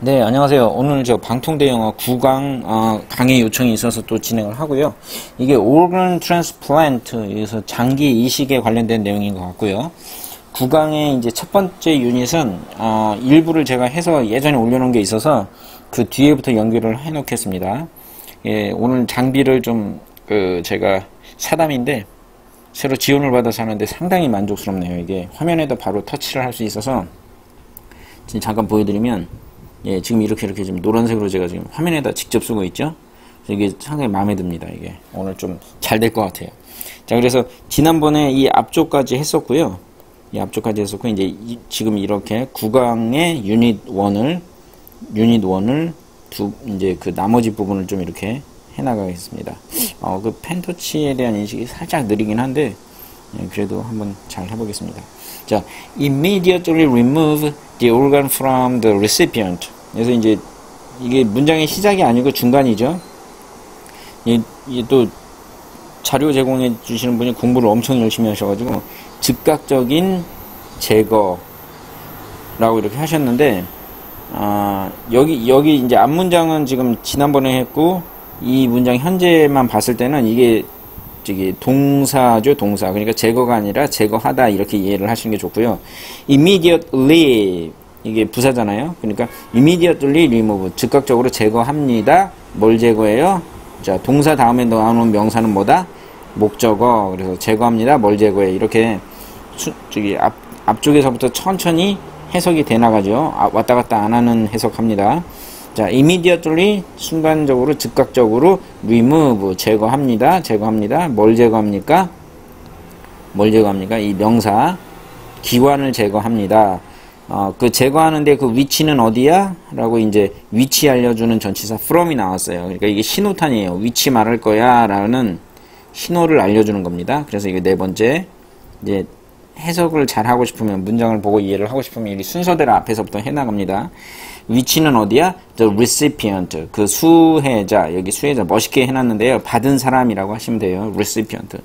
네, 안녕하세요. 오늘 저 방통대 영어 9강 강의 요청이 있어서 또 진행을 하고요. 이게 organ transplant, 여기서 장기 이식에 관련된 내용인 것 같고요. 9강의 이제 첫 번째 유닛은 일부를 제가 해서 예전에 올려놓은 게 있어서 그 뒤에부터 연결을 해놓겠습니다. 예, 오늘 장비를 좀 제가 사담인데 새로 지원을 받아서 하는데 상당히 만족스럽네요. 이게 화면에도 바로 터치를 할 수 있어서 지금 잠깐 보여드리면, 예, 지금 이렇게 지금 노란색으로 제가 지금 화면에다 직접 쓰고 있죠. 이게 상당히 마음에 듭니다. 이게 오늘 좀 잘 될 것 같아요. 자, 그래서 지난번에 이 앞쪽까지 했었고요. 이 앞쪽까지 했었고, 이제 지금 이렇게 9강의 유닛 1을 이제 그 나머지 부분을 좀 이렇게 해나가겠습니다. 그 펜터치에 대한 인식이 살짝 느리긴 한데, 예, 그래도 한번 잘 해보겠습니다. 자, immediately remove the organ from the recipient. 그래서 이제 이게 문장의 시작이 아니고 중간이죠. 이게 또 자료 제공해 주시는 분이 공부를 엄청 열심히 하셔가지고 즉각적인 제거라고 이렇게 하셨는데, 여기 이제 앞문장은 지금 지난번에 했고, 이 문장 현재만 봤을 때는 이게 동사죠, 동사. 그러니까 제거가 아니라 제거하다, 이렇게 이해를 하시는 게 좋고요. immediately, 이게 부사잖아요. 그러니까 immediately remove, 즉각적으로 제거합니다. 뭘 제거해요? 자, 동사 다음에 나오는 명사는 뭐다? 목적어. 그래서 제거합니다. 뭘 제거해? 이렇게 앞쪽에서부터 천천히 해석이 돼 나가죠. 왔다 갔다 안 하는 해석합니다. 자, immediately, 순간적으로, 즉각적으로, remove, 제거합니다. 뭘 제거합니까? 이 명사, 기관을 제거합니다. 그 제거하는데 그 위치는 어디야? 라고 이제 위치 알려주는 전치사 from이 나왔어요. 그러니까 이게 신호탄이에요. 위치 말할 거야 라는 신호를 알려주는 겁니다. 그래서 이게 네 번째, 이제 해석을 잘 하고 싶으면, 문장을 보고 이해를 하고 싶으면 이 순서대로 앞에서부터 해나갑니다. 위치는 어디야? The recipient, 그 수혜자, 여기 수혜자 멋있게 해놨는데요. 받은 사람이라고 하시면 돼요. recipient.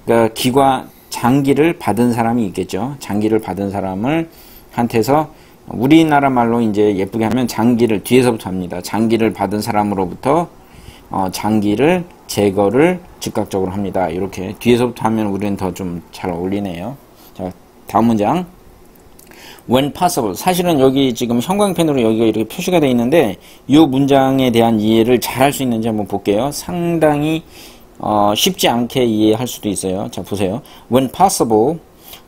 그러니까 장기를 받은 사람이 있겠죠. 장기를 받은 사람을 한테서, 우리나라 말로 이제 예쁘게 하면 장기를 뒤에서부터 합니다. 장기를 받은 사람으로부터 장기를 제거를 즉각적으로 합니다. 이렇게 뒤에서부터 하면 우리는 더 좀 잘 어울리네요. 자, 다음 문장. When possible. 사실은 여기 지금 형광펜으로 여기가 이렇게 표시가 되어 있는데, 이 문장에 대한 이해를 잘 할 수 있는지 한번 볼게요. 상당히 쉽지 않게 이해할 수도 있어요. 자, 보세요. When possible,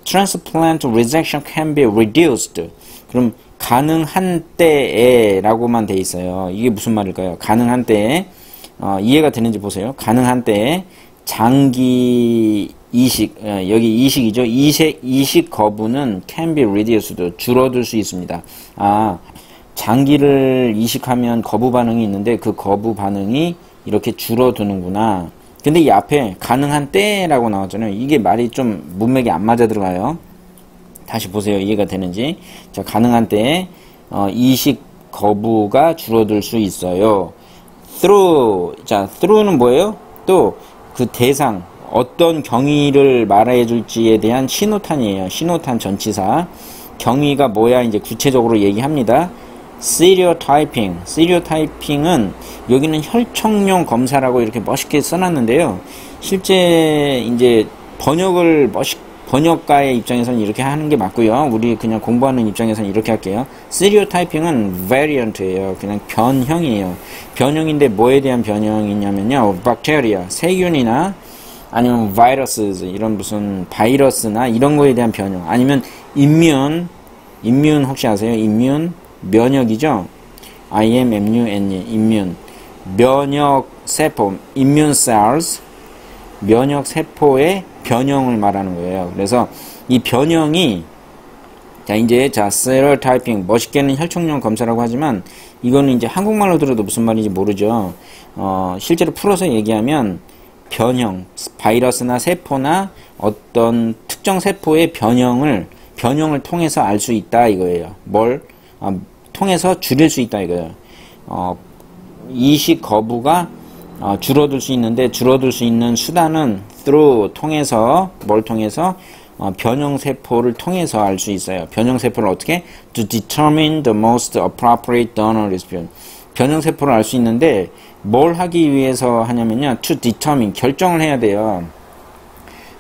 transplant rejection can be reduced. 그럼 가능한 때에 라고만 돼 있어요. 이게 무슨 말일까요? 가능한 때에, 이해가 되는지 보세요. 가능한 때에 장기 이식, 여기 이식이죠. 이식 거부는 can be reduced, 줄어들 수 있습니다. 장기를 이식하면 거부 반응이 있는데 그 거부 반응이 이렇게 줄어드는구나. 근데 이 앞에 가능한 때라고 나왔잖아요. 이게 말이 좀 문맥이 안 맞아 들어가요. 다시 보세요. 이해가 되는지. 자, 가능한 때에 이식 거부가 줄어들 수 있어요. through. 자, through는 뭐예요? 또 그 대상, 어떤 경위를 말해 줄지에 대한 신호탄이에요. 신호탄 전치사. 경위가 뭐야? 이제 구체적으로 얘기합니다. stereotyping은 여기는 혈청용 검사라고 이렇게 멋있게 써놨는데요. 실제 이제 번역가의 입장에서는 이렇게 하는 게 맞고요. 우리 그냥 공부하는 입장에서는 이렇게 할게요. stereotyping은 variant예요. 그냥 변형이에요. 변형인데 뭐에 대한 변형이냐면요. bacteria, 세균이나 아니면 viruses, 이런 무슨 바이러스나 이런 거에 대한 변형. 아니면 immune 혹시 아세요? immune, 면역이죠? immune, immune. 면역 세포, immune cells, 면역 세포의 변형을 말하는 거예요. 그래서 이 변형이, stereotyping, 멋있게는 혈청용 검사라고 하지만 이거는 이제 한국말로 들어도 무슨 말인지 모르죠. 실제로 풀어서 얘기하면 변형, 바이러스나 세포나 어떤 특정 세포의 변형을 통해서 알 수 있다 이거예요. 통해서 줄일 수 있다 이거예요. 이식 거부가 줄어들 수 있는데, 줄어들 수 있는 수단은 through, 통해서, 뭘 통해서? 변형세포를 통해서 알 수 있어요. 변형세포를 어떻게? To determine the most appropriate donor recipient. 변형세포를 알 수 있는데 뭘 하기 위해서 하냐면요. To determine, 결정을 해야 돼요.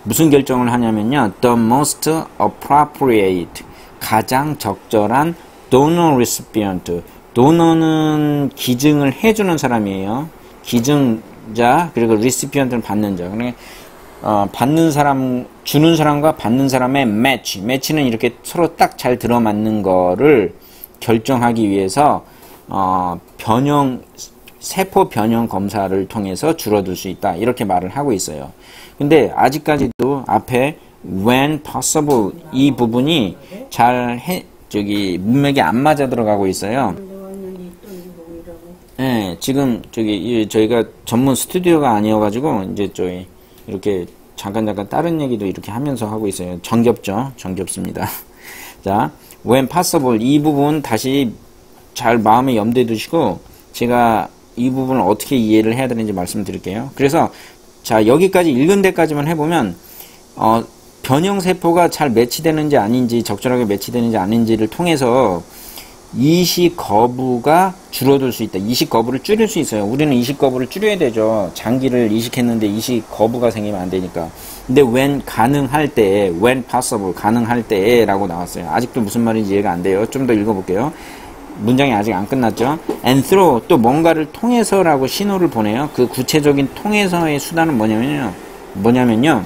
무슨 결정을 하냐면요. The most appropriate, 가장 적절한 donor recipient. 도너는 기증을 해주는 사람이에요. 기증자, 그리고 recipient는 받는 자. 그러니까 받는 사람, 주는 사람과 받는 사람의 매치는 이렇게 서로 딱 잘 들어맞는 거를 결정하기 위해서 세포 변형 검사를 통해서 줄어들 수 있다. 이렇게 말을 하고 있어요. 근데 아직까지도 앞에 when possible 이 부분이 문맥에 안 맞아 들어가고 있어요. 네, 지금 저희가 전문 스튜디오가 아니어가지고 이제 이렇게 잠깐 다른 얘기도 이렇게 하면서 하고 있어요. 정겹습니다. 자, when possible 이 부분 다시 잘 마음에 염두에 두시고 제가 이 부분을 어떻게 이해를 해야 되는지 말씀드릴게요. 그래서 자, 여기까지 읽은 데까지만 해보면 변형세포가 잘 매치되는지 아닌지, 적절하게 매치되는지 아닌지를 통해서 이식 거부가 줄어들 수 있다. 이식 거부를 줄일 수 있어요. 우리는 이식 거부를 줄여야 되죠. 장기를 이식했는데 이식 거부가 생기면 안 되니까. 근데 when 가능할 때, when possible 가능할 때 라고 나왔어요. 아직도 무슨 말인지 이해가 안 돼요. 좀 더 읽어볼게요. 문장이 아직 안 끝났죠. and through, 또 뭔가를 통해서라고 신호를 보내요. 그 구체적인 통해서의 수단은 뭐냐면요.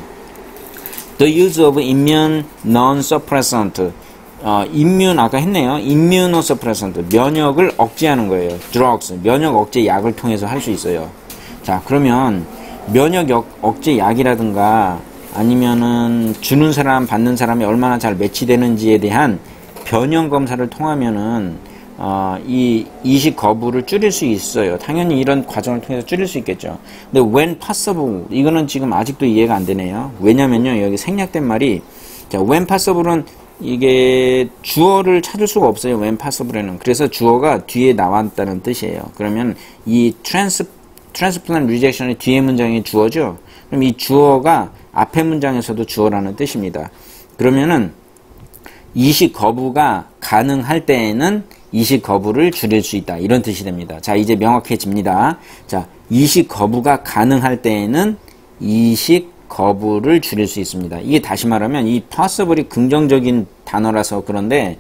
The use of immune non-suppressant. 아까 했네요. immunosuppressant. 면역을 억제하는 거예요. drugs. 면역 억제 약을 통해서 할 수 있어요. 자, 그러면 면역 억제 약이라든가 아니면은 주는 사람, 받는 사람이 얼마나 잘 매치되는지에 대한 변형 검사를 통하면은 이 이식 거부를 줄일 수 있어요. 당연히 이런 과정을 통해서 줄일 수 있겠죠. 근데 when possible 이거는 지금 아직도 이해가 안 되네요. 왜냐면요, 여기 생략된 말이, 자, when possible은 이게 주어를 찾을 수가 없어요. when possible에는. 그래서 주어가 뒤에 나왔다는 뜻이에요. 그러면 이 transplant rejection의 뒤에 문장이 주어죠. 그럼 이 주어가 앞에 문장에서도 주어라는 뜻입니다. 그러면은 이식 거부가 가능할 때에는 이식 거부를 줄일 수 있다. 이런 뜻이 됩니다. 자, 이제 명확해집니다. 자, 이식 거부가 가능할 때에는 이식 거부를 줄일 수 있습니다. 이게 다시 말하면 이 possible이 긍정적인 단어라서 그런데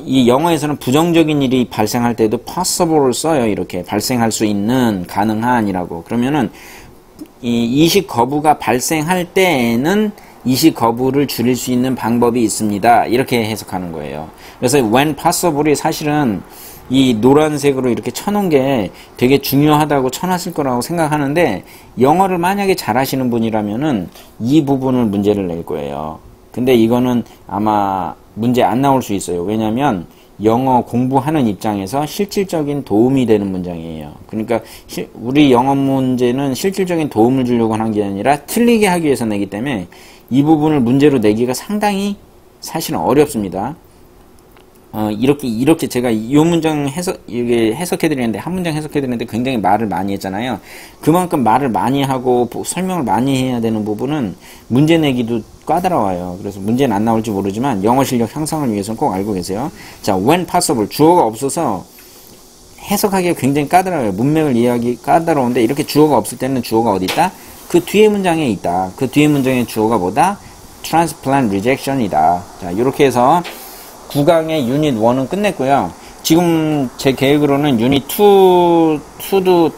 이 영어에서는 부정적인 일이 발생할 때도 possible을 써요. 이렇게 발생할 수 있는, 가능한이라고. 그러면은 이 이식 거부가 발생할 때에는 이식 거부를 줄일 수 있는 방법이 있습니다. 이렇게 해석하는 거예요. 그래서 when possible이 사실은 이 노란색으로 이렇게 쳐놓은 게 되게 중요하다고 쳐놨을 거라고 생각하는데, 영어를 만약에 잘하시는 분이라면은 이 부분을 문제를 낼 거예요. 근데 이거는 아마 문제 안 나올 수 있어요. 왜냐면 영어 공부하는 입장에서 실질적인 도움이 되는 문장이에요. 그러니까 우리 영어 문제는 실질적인 도움을 주려고 하는 게 아니라 틀리게 하기 위해서 내기 때문에 이 부분을 문제로 내기가 상당히 사실은 어렵습니다. 이렇게 제가 이 문장 해석해드리는데, 한 문장 해석해드리는데 굉장히 말을 많이 했잖아요. 그만큼 말을 많이 하고 설명을 많이 해야 되는 부분은 문제 내기도 까다로워요. 그래서 문제는 안 나올지 모르지만 영어 실력 향상을 위해서는 꼭 알고 계세요. 자, when possible. 주어가 없어서 해석하기가 굉장히 까다로워요. 문맥을 이해하기 까다로운데, 이렇게 주어가 없을 때는 주어가 어디 있다? 그 뒤에 문장에 있다. 그 뒤에 문장의 주어가 뭐다? transplant rejection이다. 자, 이렇게 해서 9강의 유닛 1은 끝냈고요. 지금 제 계획으로는 유닛 2도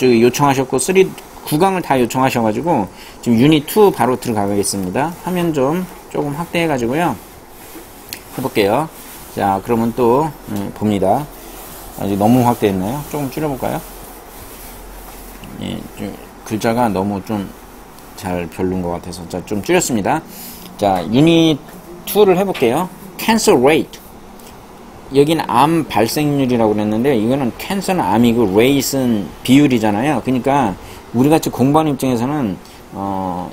요청하셨고 9강을 다 요청하셔가지고 지금 유닛 2 바로 들어가겠습니다. 화면 좀 조금 확대해가지고요. 해볼게요. 자, 그러면 또 봅니다. 아직 너무 확대했나요? 조금 줄여볼까요? 예, 글자가 너무 좀 잘 별론 것 같아서 자, 좀 줄였습니다. 자, 유닛 2를 해볼게요. cancer rate. 여기는 암 발생률이라고 그랬는데, 이거는 cancer는 암이고 rate는 비율이잖아요. 그러니까 우리같이 공부하는 입장에서는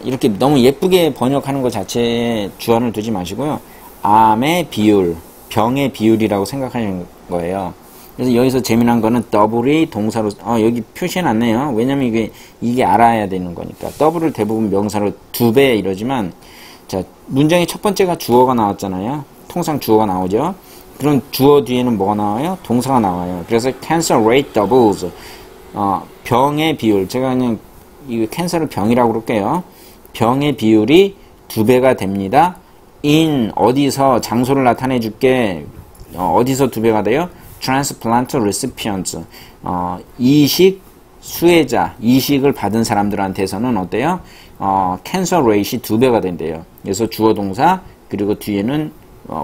이렇게 너무 예쁘게 번역하는 것 자체에 주안을 두지 마시고요. 암의 비율, 병의 비율이라고 생각하시는 거예요. 그래서 여기서 재미난 거는 double이 동사로, 여기 표시해놨네요. 왜냐면 이게 알아야 되는 거니까. double을 대부분 명사로 2배 이러지만, 자, 문장의 첫 번째가 주어가 나왔잖아요. 통상 주어가 나오죠. 그럼 주어 뒤에는 뭐가 나와요? 동사가 나와요. 그래서 cancer rate doubles. 병의 비율. 제가 그냥 이 캔서를 병이라고 그럴게요. 병의 비율이 2배가 됩니다. in 어디서 장소를 나타내 줄게. 어디서 2배가 돼요? transplant recipients. 이식 수혜자, 이식을 받은 사람들한테서는 어때요? cancer rate이 2배가 된대요. 그래서 주어 동사 그리고 뒤에는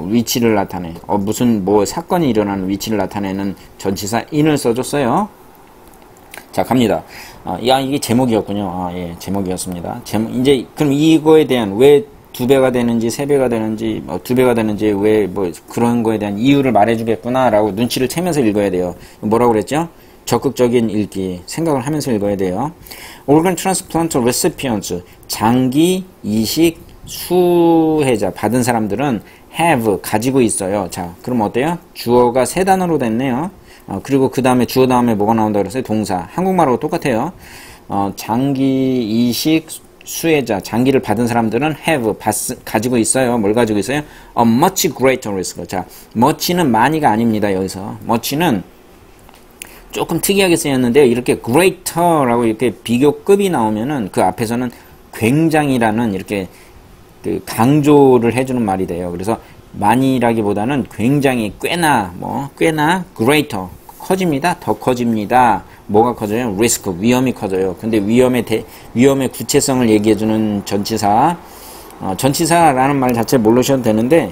위치를 나타내. 무슨 뭐 사건이 일어나는 위치를 나타내는 전치사 in을 써줬어요. 자, 갑니다. 이게 제목이었군요. 예, 제목이었습니다. 이제, 그럼 이거에 대한 왜 2배가 되는지, 3배가 되는지, 2배가 되는지, 왜, 그런 거에 대한 이유를 말해주겠구나, 라고 눈치를 채면서 읽어야 돼요. 뭐라고 그랬죠? 적극적인 읽기, 생각을 하면서 읽어야 돼요. Organ transplant recipients, 장기 이식 수혜자, 받은 사람들은 have, 가지고 있어요. 자, 그럼 어때요? 주어가 3단어로 됐네요. 그리고 그 다음에 주어 다음에 뭐가 나온다고 그랬어요? 동사. 한국말하고 똑같아요. 장기 이식 수혜자, 장기를 받은 사람들은 have, 가지고 있어요. 뭘 가지고 있어요? A much greater risk. 자, much는 많이가 아닙니다. 여기서. much는 조금 특이하게 쓰였는데 이렇게 greater라고 이렇게 비교급이 나오면은 그 앞에서는 굉장히라는 이렇게 그 강조를 해주는 말이 돼요. 그래서 많이라기보다는 굉장히 꽤나 greater 커집니다. 더 커집니다. 뭐가 커져요? risk 위험이 커져요. 근데 위험의 구체성을 얘기해주는 전치사. 전치사라는 말 자체 모르셔도 되는데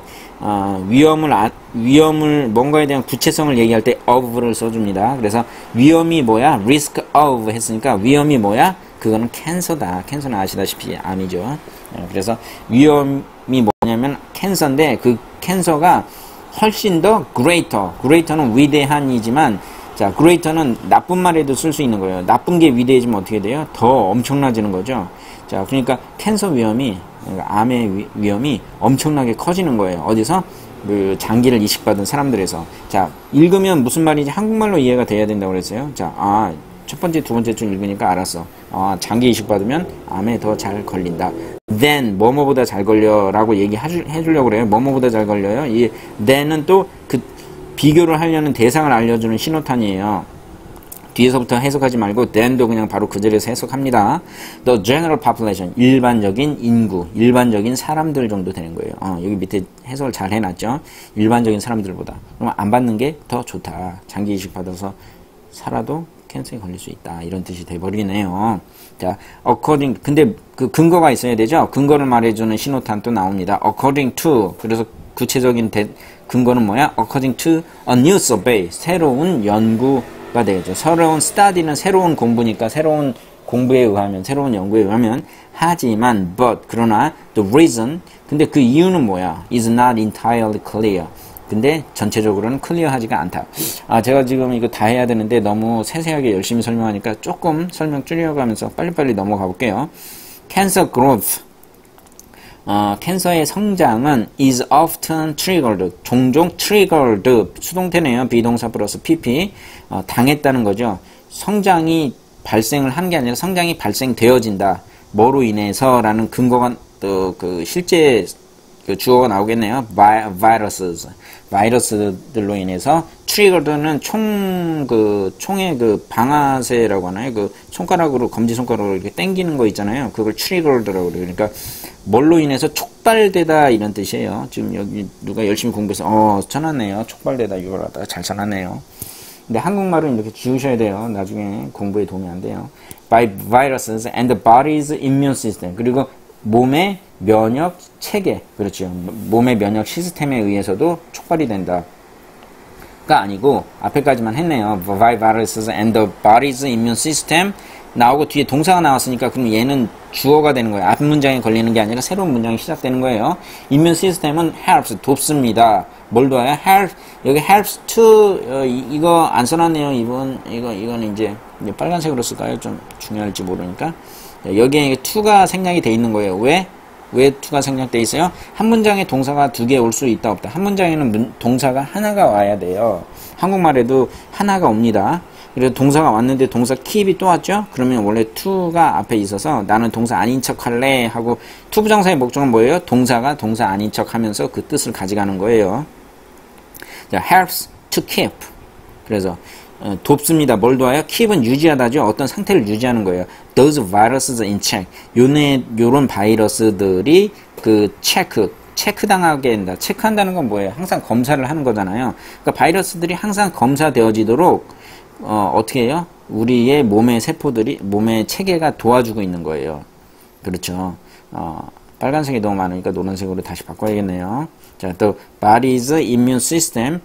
위험을 뭔가에 대한 구체성을 얘기할 때 of를 써줍니다. 그래서 위험이 뭐야? risk of 했으니까 위험이 뭐야? 그거는 캔서다. 캔서는 아시다시피 암이죠. 그래서 위험이 뭐냐면 캔서인데 그 캔서가 훨씬 더 greater는 위대한이지만 자, greater는 나쁜 말에도 쓸 수 있는 거예요. 나쁜 게 위대해지면 어떻게 돼요? 더 엄청나지는 거죠. 자, 그러니까 캔서 위험이 그러니까 암의 위험이 엄청나게 커지는 거예요. 어디서? 그 장기를 이식받은 사람들에서. 자, 읽으면 무슨 말인지 한국말로 이해가 돼야 된다고 그랬어요. 자, 첫 번째, 두 번째 줄 읽으니까 알았어. 장기 이식 받으면 암에 더 잘 걸린다. then, 뭐뭐보다 잘 걸려 라고 해주려고 그래요. 뭐뭐보다 잘 걸려요. 이 then은 또 그 비교를 하려는 대상을 알려주는 신호탄이에요. 뒤에서부터 해석하지 말고 then도 그냥 바로 그 자리에서 해석합니다. The general population, 일반적인 인구, 일반적인 사람들 정도 되는 거예요. 여기 밑에 해석을 잘 해놨죠. 일반적인 사람들보다. 그럼 안 받는 게 더 좋다. 장기 이식 받아서 살아도 캔서에 걸릴 수 있다. 이런 뜻이 돼버리네요. 자, according, 근데 그 근거가 있어야 되죠? 근거를 말해주는 신호탄 또 나옵니다. according to, 그래서 구체적인 근거는 뭐야? according to a new survey, 새로운 연구가 되겠죠. 새로운 study는 새로운 공부니까 새로운 공부에 의하면, 새로운 연구에 의하면, 하지만, 그러나, the reason, 근데 그 이유는 뭐야? is not entirely clear. 근데 전체적으로는 클리어하지가 않다. 제가 지금 이거 다 해야 되는데 너무 세세하게 열심히 설명하니까 조금 설명 줄여가면서 빨리빨리 넘어가 볼게요. Cancer growth. 캔서의 성장은 is often triggered. 종종 triggered. 수동태네요. 비동사 플러스 pp. 당했다는 거죠. 성장이 발생을 한 게 아니라 성장이 발생되어진다. 뭐로 인해서라는 근거가 그 실제 그 주어가 나오겠네요. 바이러스들로 인해서 트리거드는 총의 그 방아쇠라고 하나요? 그 손가락으로 검지손가락으로 이렇게 당기는 거 있잖아요. 그걸 트리거드라고 그래요. 그러니까 뭘로 인해서 촉발되다 이런 뜻이에요. 지금 여기 누가 열심히 공부해서 쳐놨네요. 촉발되다 이걸 갖다가 잘 쳐놨네요. 근데 한국말은 이렇게 지우셔야 돼요. 나중에 공부에 도움이 안 돼요. By viruses and the body's immune system. 그리고 몸의 면역 체계, 그렇죠. 몸의 면역 시스템에 의해서도 촉발이 된다. 가 아니고 앞에까지만 했네요. By viruses and the body's immune system 나오고 뒤에 동사가 나왔으니까 그럼 얘는 주어가 되는 거예요. 앞 문장에 걸리는 게 아니라 새로운 문장이 시작되는 거예요. immune system은 helps, 돕습니다. 뭘 도와요? 여기 helps to 이거 안 써놨네요. 이거는 이제 빨간색으로 쓸까요? 좀 중요할지 모르니까. 여기에 to가 생략이 돼 있는 거예요. 왜? 왜 to가 생략돼 있어요? 한 문장에 동사가 두 개 올 수 있다 없다. 한 문장에는 동사가 하나가 와야 돼요. 한국말에도 하나가 옵니다. 그래서 동사가 왔는데 동사 keep이 또 왔죠? 그러면 원래 to가 앞에 있어서 나는 동사 아닌 척 할래 하고 to 부정사의 목적은 뭐예요? 동사가 동사 아닌 척 하면서 그 뜻을 가져가는 거예요. 자, helps to keep. 그래서 돕습니다. 뭘 도와요? keep은 유지하다죠. 어떤 상태를 유지하는 거예요. Those viruses in check. 요런 바이러스들이 그 체크당하게 된다. 체크한다는 건 뭐예요? 항상 검사를 하는 거잖아요. 그러니까 바이러스들이 항상 검사되어지도록 어떻게 해요? 우리의 몸의 세포들이, 몸의 체계가 도와주고 있는 거예요. 그렇죠. 빨간색이 너무 많으니까 노란색으로 다시 바꿔야겠네요. 자, 또 body's immune system.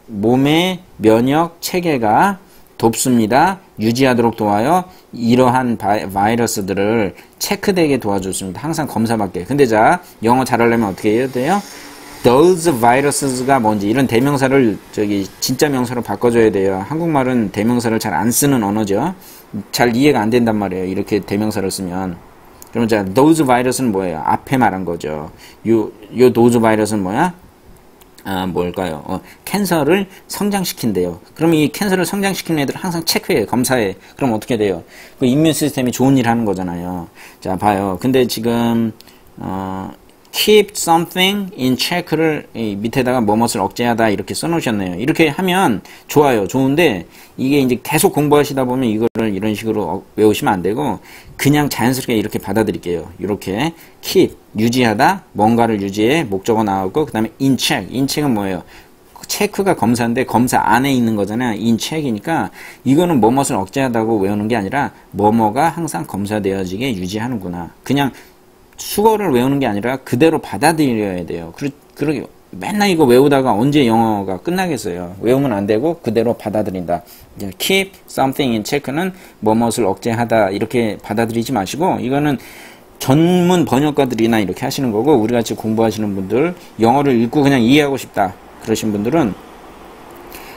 몸의 면역 체계가 돕습니다. 유지하도록 도와요. 이러한 바이러스들을 체크되게 도와줬습니다. 항상 검사받게. 근데 자, 영어 잘하려면 어떻게 해야 돼요? Those virus가 뭔지 이런 대명사를 진짜 명사로 바꿔줘야 돼요. 한국말은 대명사를 잘 안 쓰는 언어죠. 잘 이해가 안 된단 말이에요. 이렇게 대명사를 쓰면. 그러면 자, those virus는 뭐예요? 앞에 말한 거죠. 요 those virus는 뭐야? 뭘까요? 캔서를 성장시킨대요. 그럼 이 캔서를 성장시키는 애들 항상 체크해, 검사해. 그럼 어떻게 돼요? 그 인문 시스템이 좋은 일 하는 거잖아요. 자, 봐요. 근데 지금, keep something in check를 밑에다가 뭐뭇을 억제하다 이렇게 써놓으셨네요. 이렇게 하면 좋아요. 좋은데 이게 이제 계속 공부하시다 보면 이거를 이런 식으로 외우시면 안 되고 그냥 자연스럽게 이렇게 받아들일게요. 이렇게 keep 유지하다 뭔가를 유지해 목적어 나오고 그 다음에 in check. in check은 뭐예요? 체크가 검사인데 검사 안에 있는 거잖아요. in check이니까 이거는 뭐뭇을 억제하다고 외우는 게 아니라 뭐뭐가 항상 검사되어지게 유지하는구나. 그냥 수거를 외우는 게 아니라 그대로 받아들여야 돼요. 그러게 맨날 이거 외우다가 언제 영어가 끝나겠어요. 외우면 안 되고 그대로 받아들인다. keep something in check는 뭐뭇을 억제하다 이렇게 받아들이지 마시고 이거는 전문 번역가들이나 이렇게 하시는 거고 우리 같이 공부하시는 분들 영어를 읽고 그냥 이해하고 싶다 그러신 분들은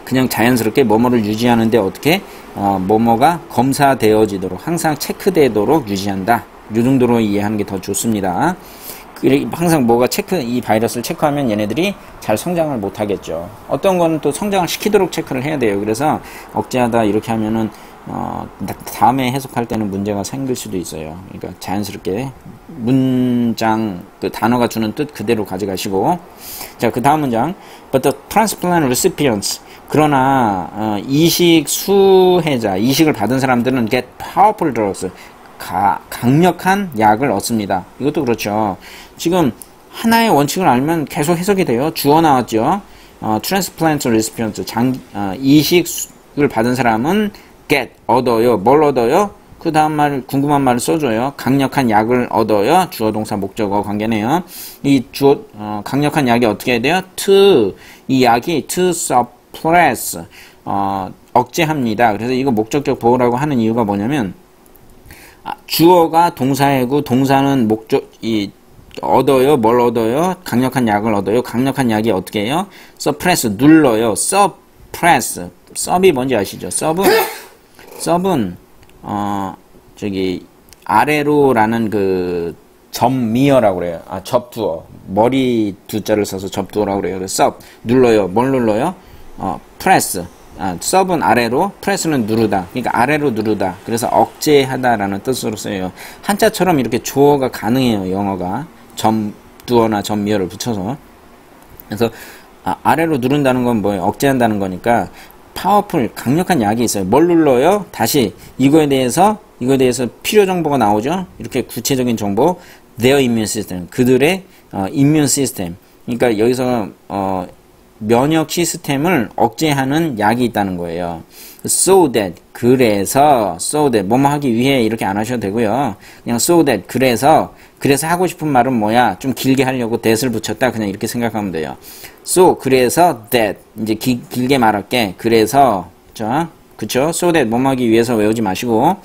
그냥 자연스럽게 뭐뭐를 유지하는데 어떻게 뭐뭐가 검사되어지도록 항상 체크되도록 유지한다. 이 정도로 이해하는 게 더 좋습니다. 항상 뭐가 이 바이러스를 체크하면 얘네들이 잘 성장을 못 하겠죠. 어떤 거는 또 성장을 시키도록 체크를 해야 돼요. 그래서 억제하다 이렇게 하면은, 다음에 해석할 때는 문제가 생길 수도 있어요. 그러니까 자연스럽게 문장, 그 단어가 주는 뜻 그대로 가져가시고. 자, 그 다음 문장. But the transplant recipients. 그러나, 이식 수혜자, 이식을 받은 사람들은 get powerful drugs. 강력한 약을 얻습니다. 이것도 그렇죠. 지금 하나의 원칙을 알면 계속 해석이 돼요. 주어 나왔죠. transplant recipient 이식을 받은 사람은 get 얻어요. 뭘 얻어요? 그 다음 말 궁금한 말을 써줘요. 강력한 약을 얻어요. 주어 동사 목적어 관계네요. 이 강력한 약이 어떻게 해야 돼요? 이 약이 to suppress 억제합니다. 그래서 이거 목적적 보호라고 하는 이유가 뭐냐면 주어가 동사이고 동사는 얻어요. 뭘 얻어요? 강력한 약을 얻어요. 강력한 약이 어떻게 해요? suppress 눌러요. suppress sub이 뭔지 아시죠? sub은 아래로라는 그 접미어라고 그래요. 접두어 머리 두자를 써서 접두어라고 그래요. 그래서 sub 눌러요. 뭘 눌러요? press sub은 아래로, press는 누르다. 그러니까 아래로 누르다. 그래서 억제하다라는 뜻으로 써요. 한자처럼 이렇게 주어가 가능해요. 영어가. 점두어나 점미어를 붙여서. 그래서 아래로 누른다는 건 뭐예요? 억제한다는 거니까 파워풀, 강력한 약이 있어요. 뭘 눌러요? 다시 이거에 대해서 필요 정보가 나오죠? 이렇게 구체적인 정보. their immune system. 그들의 immune system. 그러니까 여기서 면역 시스템을 억제하는 약이 있다는 거예요. so that 그래서 뭐뭐 하기 위해 이렇게 안 하셔도 되고요. 그냥 so that 그래서 하고 싶은 말은 뭐야? 좀 길게 하려고 that을 붙였다 그냥 이렇게 생각하면 돼요. so 그래서 that 이제 길게 말할게. 그래서 그쵸? so that 뭐뭐 하기 위해서 외우지 마시고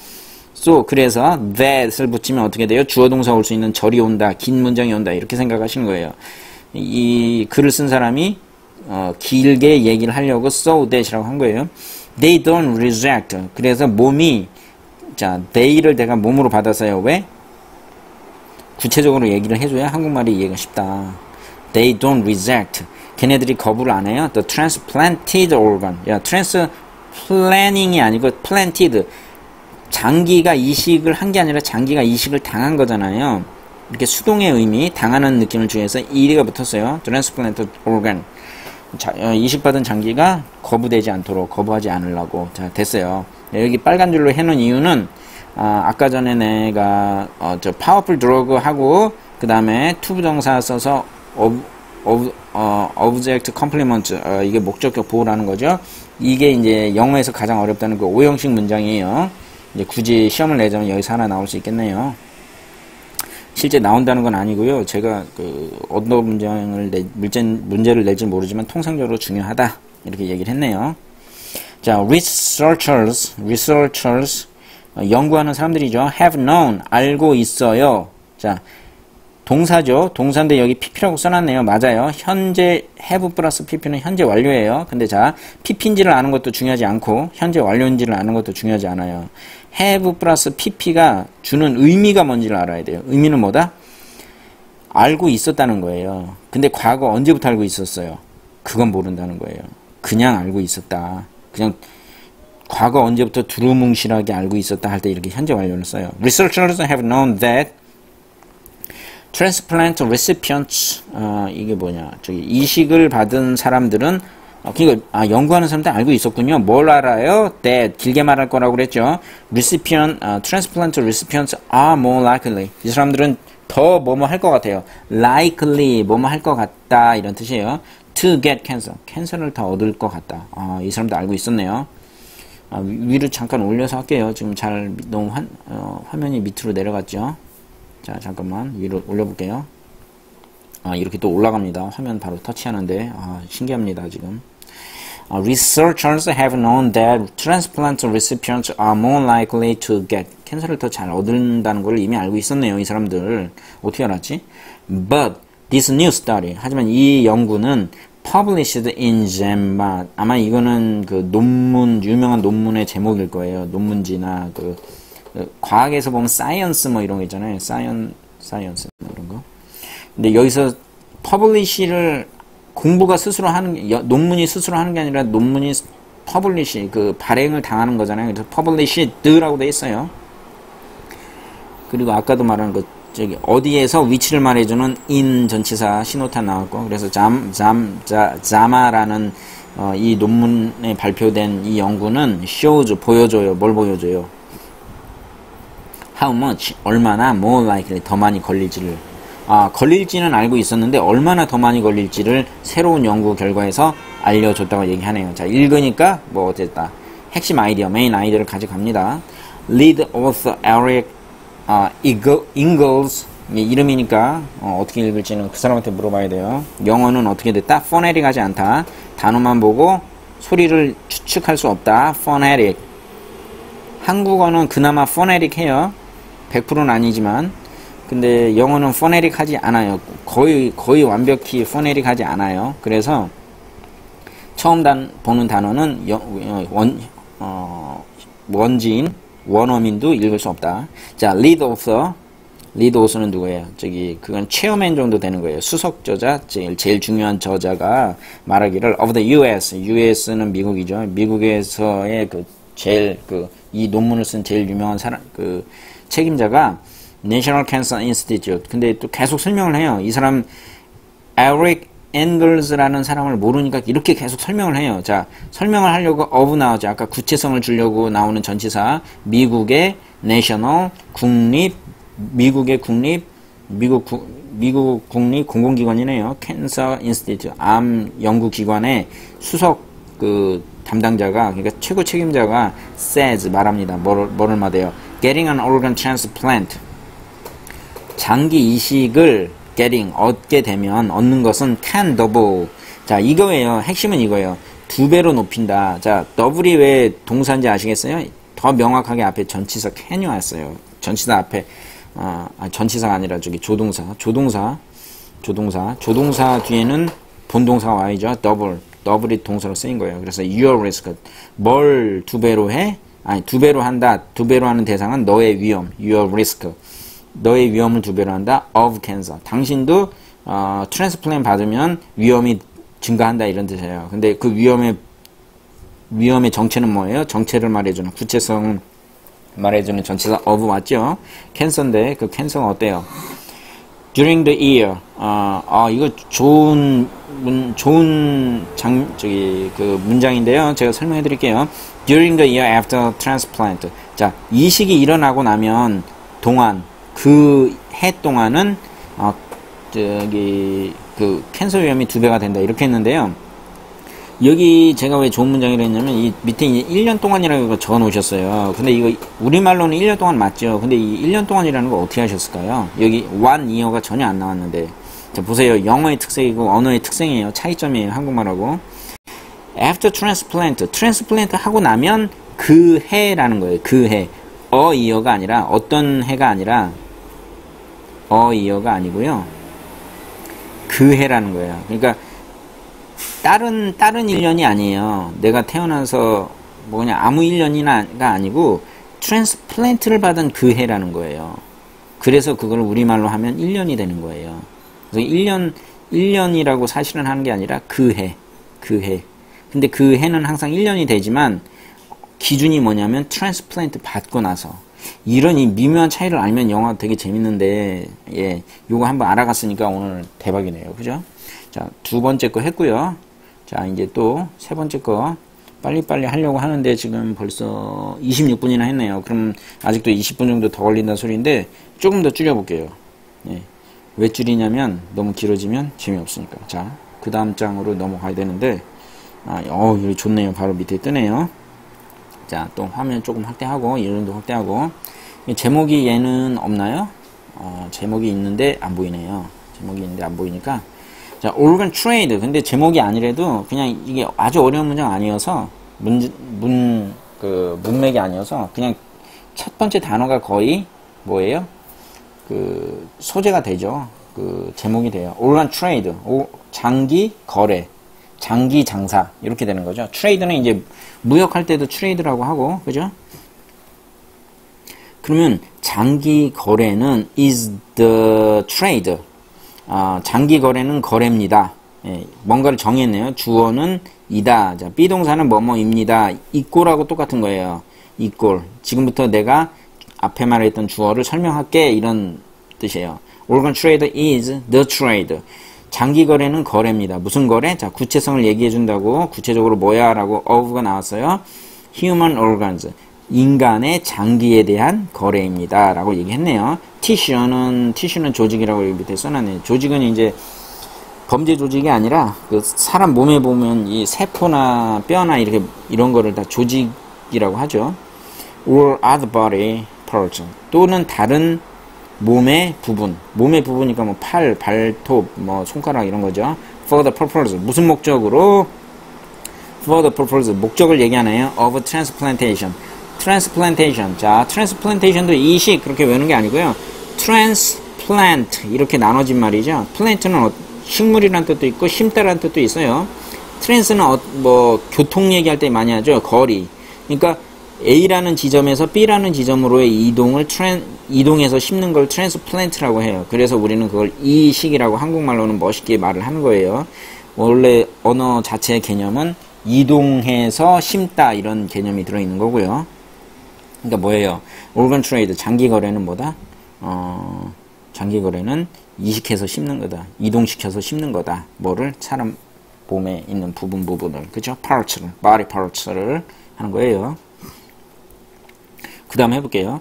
so 그래서 that을 붙이면 어떻게 돼요? 주어 동사 올 수 있는 절이 온다. 긴 문장이 온다. 이렇게 생각하시는 거예요. 이 글을 쓴 사람이 길게 얘기를 하려고 so that이라고 한 거예요. They don't reject. 그래서 몸이 they를 내가 몸으로 받아서요. 왜? 구체적으로 얘기를 해줘야 한국말이 이해가 쉽다. They don't reject. 걔네들이 거부를 안 해요. The transplanted organ. 야, transplanning이 아니고 planted. 장기가 이식을 한 게 아니라 장기가 이식을 당한 거잖아요. 이렇게 수동의 의미, 당하는 느낌을 주해서 이리가 붙었어요. transplanted organ. 이식받은 장기가 거부되지 않도록, 거부하지 않으려고. 자, 됐어요. 여기 빨간 줄로 해놓은 이유는, 아까 전에 내가, powerful drug 하고, 그 다음에 투부정사 써서, object complement, 이게 목적격 보호라는 거죠. 이게 이제 영어에서 가장 어렵다는 그 오형식 문장이에요. 이제 굳이 시험을 내자면 여기서 하나 나올 수 있겠네요. 실제 나온다는 건 아니고요. 제가 그 언어 문제를 낼지 모르지만 통상적으로 중요하다 이렇게 얘기를 했네요. 자, researchers 연구하는 사람들이죠. have known 알고 있어요. 자, 동사죠. 동사인데 여기 pp라고 써놨네요. 맞아요. 현재 have 플러스 pp는 현재 완료예요. 근데 자, pp인지를 아는 것도 중요하지 않고 현재 완료인지를 아는 것도 중요하지 않아요. have 플러스 pp가 주는 의미가 뭔지를 알아야 돼요. 의미는 뭐다? 알고 있었다는 거예요. 근데 과거 언제부터 알고 있었어요? 그건 모른다는 거예요. 그냥 알고 있었다. 그냥 과거 언제부터 두루뭉실하게 알고 있었다 할 때 이렇게 현재 완료를 써요. Researchers have known that transplant recipients, 이게 뭐냐, 저기, 이식을 받은 사람들은, 그러니까, 연구하는 사람들 알고 있었군요. 뭘 알아요? that, 길게 말할 거라고 그랬죠. transplant recipients are more likely. 이 사람들은 더 뭐뭐 할 것 같아요. likely, 뭐뭐 할 것 같다, 이런 뜻이에요. to get cancer. 캔서를 더 얻을 것 같다. 이 사람도 알고 있었네요. 위로 잠깐 올려서 할게요. 지금 잘, 너무 화면이 밑으로 내려갔죠. 자, 잠깐만 위로 올려볼게요. 이렇게 또 올라갑니다. 화면 바로 터치하는데 신기합니다. 지금 Researchers have known that transplant recipients are more likely to get 캔서를 더 잘 얻는다는 걸 이미 알고 있었네요. 이 사람들 어떻게 알았지? But this new study 하지만 이 연구는 published in JAMA 아마 이거는 그 논문 유명한 논문의 제목일 거예요. 논문지나 과학에서 보면 사이언스 뭐 이런 거 있잖아요. 사이언스 뭐 이런 거. 근데 여기서 퍼블리시를 공부가 스스로 하는 논문이 스스로 하는 게 아니라 논문이 퍼블리시 그 발행을 당하는 거잖아요. 그래서 퍼블리시드라고 돼 있어요. 그리고 아까도 말한 그 저기 어디에서 위치를 말해주는 in 전치사 신호탄 나왔고 그래서 자마라는 이 논문에 발표된 이 연구는 shows 보여줘요. 뭘 보여줘요? How much? 얼마나 more likely 더 많이 걸릴지를 걸릴지는 알고 있었는데 얼마나 더 많이 걸릴지를 새로운 연구 결과에서 알려줬다고 얘기하네요. 자, 읽으니까 뭐 어쨌다. 핵심 아이디어, 메인 아이디어를 가져갑니다. Lead author Eric Ingalls 이름이니까 어떻게 읽을지는 그 사람한테 물어봐야 돼요. 영어는 어떻게 됐다? phonetic하지 않다. 단어만 보고 소리를 추측할 수 없다. phonetic. 한국어는 그나마 phonetic해요. 100%는 아니지만 근데 영어는 phonetic하지 않아요. 거의 완벽히 phonetic하지 않아요. 그래서 처음 보는 단어는 원지인 원어민도 읽을 수 없다. 자, lead author는 누구예요? 그건 체어맨 정도 되는 거예요. 수석 저자, 제일 중요한 저자가 말하기를 of the US는 미국이죠. 미국에서의 이 논문을 쓴 제일 유명한 책임자가 National Cancer Institute. 근데 또 계속 설명을 해요. 이 사람 Eric Engels라는 사람을 모르니까 이렇게 계속 설명을 해요. 자, 설명을 하려고 of 나오죠. 아까 구체성을 주려고 나오는 전치사 미국의 National 미국 국립 공공기관이네요. Cancer Institute 암 연구기관의 수석 담당자가 그러니까 최고 책임자가 says 말합니다. 뭐를 말해요? Getting an organ transplant. 장기 이식을 얻게 되면 얻는 것은 can double. 자, 이거예요. 핵심은 이거예요. 2배로 높인다. 자, double이 왜 동사인지 아시겠어요? 더 명확하게 앞에 전치사 can이 왔어요. 전치사 앞에 전치사가 아니라 조동사 뒤에는 본동사가 와야죠. double이 동사로 쓰인 거예요. 그래서 your risk. 뭘 2배로 해? 2배로 한다. 2배로 하는 대상은 너의 위험. your risk. 너의 위험을 2배로 한다. of cancer. 당신도 트랜스플랜트 받으면 위험이 증가한다 이런 뜻이에요. 근데 그 위험의 정체는 뭐예요? 정체를 말해주는, 구체성을 말해주는 전치사 of 맞죠? 캔서인데 그 캔서가 어때요? During the year. 이거 좋은 그 문장인데요. 제가 설명해 드릴게요. During the year after transplant. 자, 이식이 일어나고 나면 그 해 동안은 그 캔서 위험이 2배가 된다 이렇게 했는데요. 여기 제가 왜 좋은 문장이라 했냐면 이 밑에 1년 동안이라고 적어 놓으셨어요. 근데 이거 우리말로는 1년 동안 맞죠. 근데 이 1년 동안이라는 거 어떻게 하셨을까요? 여기 one year가 전혀 안 나왔는데. 자, 보세요. 영어의 특색이고 언어의 특성이에요. 차이점이에요. 한국말하고. After transplant 하고 나면 그 해라는 거예요. 그 해. a year가 아니라 어떤 해가 아니라 a year가 아니고요. 그 해라는 거예요. 그러니까 다른 1년이 아니에요. 내가 태어나서 그냥 아무 1년이가 아니고 트랜스플랜트를 받은 그 해라는 거예요. 그래서 그걸 우리말로 하면 1년이 되는 거예요. 그래서 1년이라고 사실은 하는 게 아니라 그 해. 근데 그 해는 항상 1년이 되지만 기준이 뭐냐면 트랜스플랜트 받고 나서. 이런 이 미묘한 차이를 알면 영화 되게 재밌는데, 예, 요거 한번 알아갔으니까 오늘 대박이네요. 그죠? 자, 2번째 거 했고요. 자, 이제 또 3번째 거 빨리빨리 하려고 하는데 지금 벌써 26분이나 했네요. 그럼 아직도 20분 정도 더 걸린다 소리인데 조금 더 줄여볼게요. 예. 왜 줄이냐면 너무 길어지면 재미없으니까. 자, 그 다음 장으로 넘어가야 되는데, 여기 좋네요. 바로 밑에 뜨네요. 자, 또 화면 조금 확대하고, 이 정도 확대하고. 제목이 얘는 없나요? 제목이 있는데 안 보이네요. 제목이 있는데 안 보이니까. 자, organ trade. 근데 제목이 아니래도 그냥 이게 아주 어려운 문장 아니어서, 문맥이 아니어서 그냥 첫 번째 단어가 거의 뭐예요? 그 소재가 되죠. 그 제목이 돼요. organ trade. 장기 거래. 장기 장사. 이렇게 되는 거죠. 트레이드는 이제 무역할 때도 트레이드라고 하고, 그죠? 그러면 장기 거래는 is the trade. 장기 거래는 거래입니다. 예, 뭔가를 정했네요. 주어는 이다. 자, 비동사는 뭐뭐입니다. 이꼴하고 똑같은 거예요. 이꼴. 지금부터 내가 앞에 말했던 주어를 설명할게. 이런 뜻이에요. organ trade is the trade. 장기 거래는 거래입니다. 무슨 거래? 자, 구체성을 얘기해 준다고. 구체적으로 뭐야? 라고 of가 나왔어요. human organs. 인간의 장기에 대한 거래입니다. 라고 얘기했네요. 티슈는 조직이라고 여기 밑에 써놨네요. 조직은 이제 범죄 조직이 아니라 그 사람 몸에 보면 이 세포나 뼈나 이런 거를 다 조직이라고 하죠. or other body parts. 또는 다른 몸의 부분이니까 뭐 팔, 발톱, 뭐 손가락 이런 거죠. for the purpose. 무슨 목적으로? for the purpose. 목적을 얘기하네요. of transplantation. transplantation. 자, transplantation도 이식 그렇게 외우는 게 아니고요. transplant 이렇게 나눠진 말이죠. plant는 식물이라는 뜻도 있고 심다라는 뜻도 있어요. trans는 뭐 교통 얘기할 때 많이 하죠. 거리. 그러니까 A라는 지점에서 B라는 지점으로의 이동해서 심는 걸 트랜스플랜트라고 해요. 그래서 우리는 그걸 이식이라고 한국말로는 멋있게 말을 하는 거예요. 원래 언어 자체의 개념은 이동해서 심다 이런 개념이 들어있는 거고요. 그러니까 뭐예요? organ trade, 장기 거래는 뭐다? 장기 거래는 이식해서 심는 거다. 이동시켜서 심는 거다. 뭐를? 사람 몸에 있는 부분을, 그죠? parts를, body parts를 하는 거예요. 그 다음 해볼게요.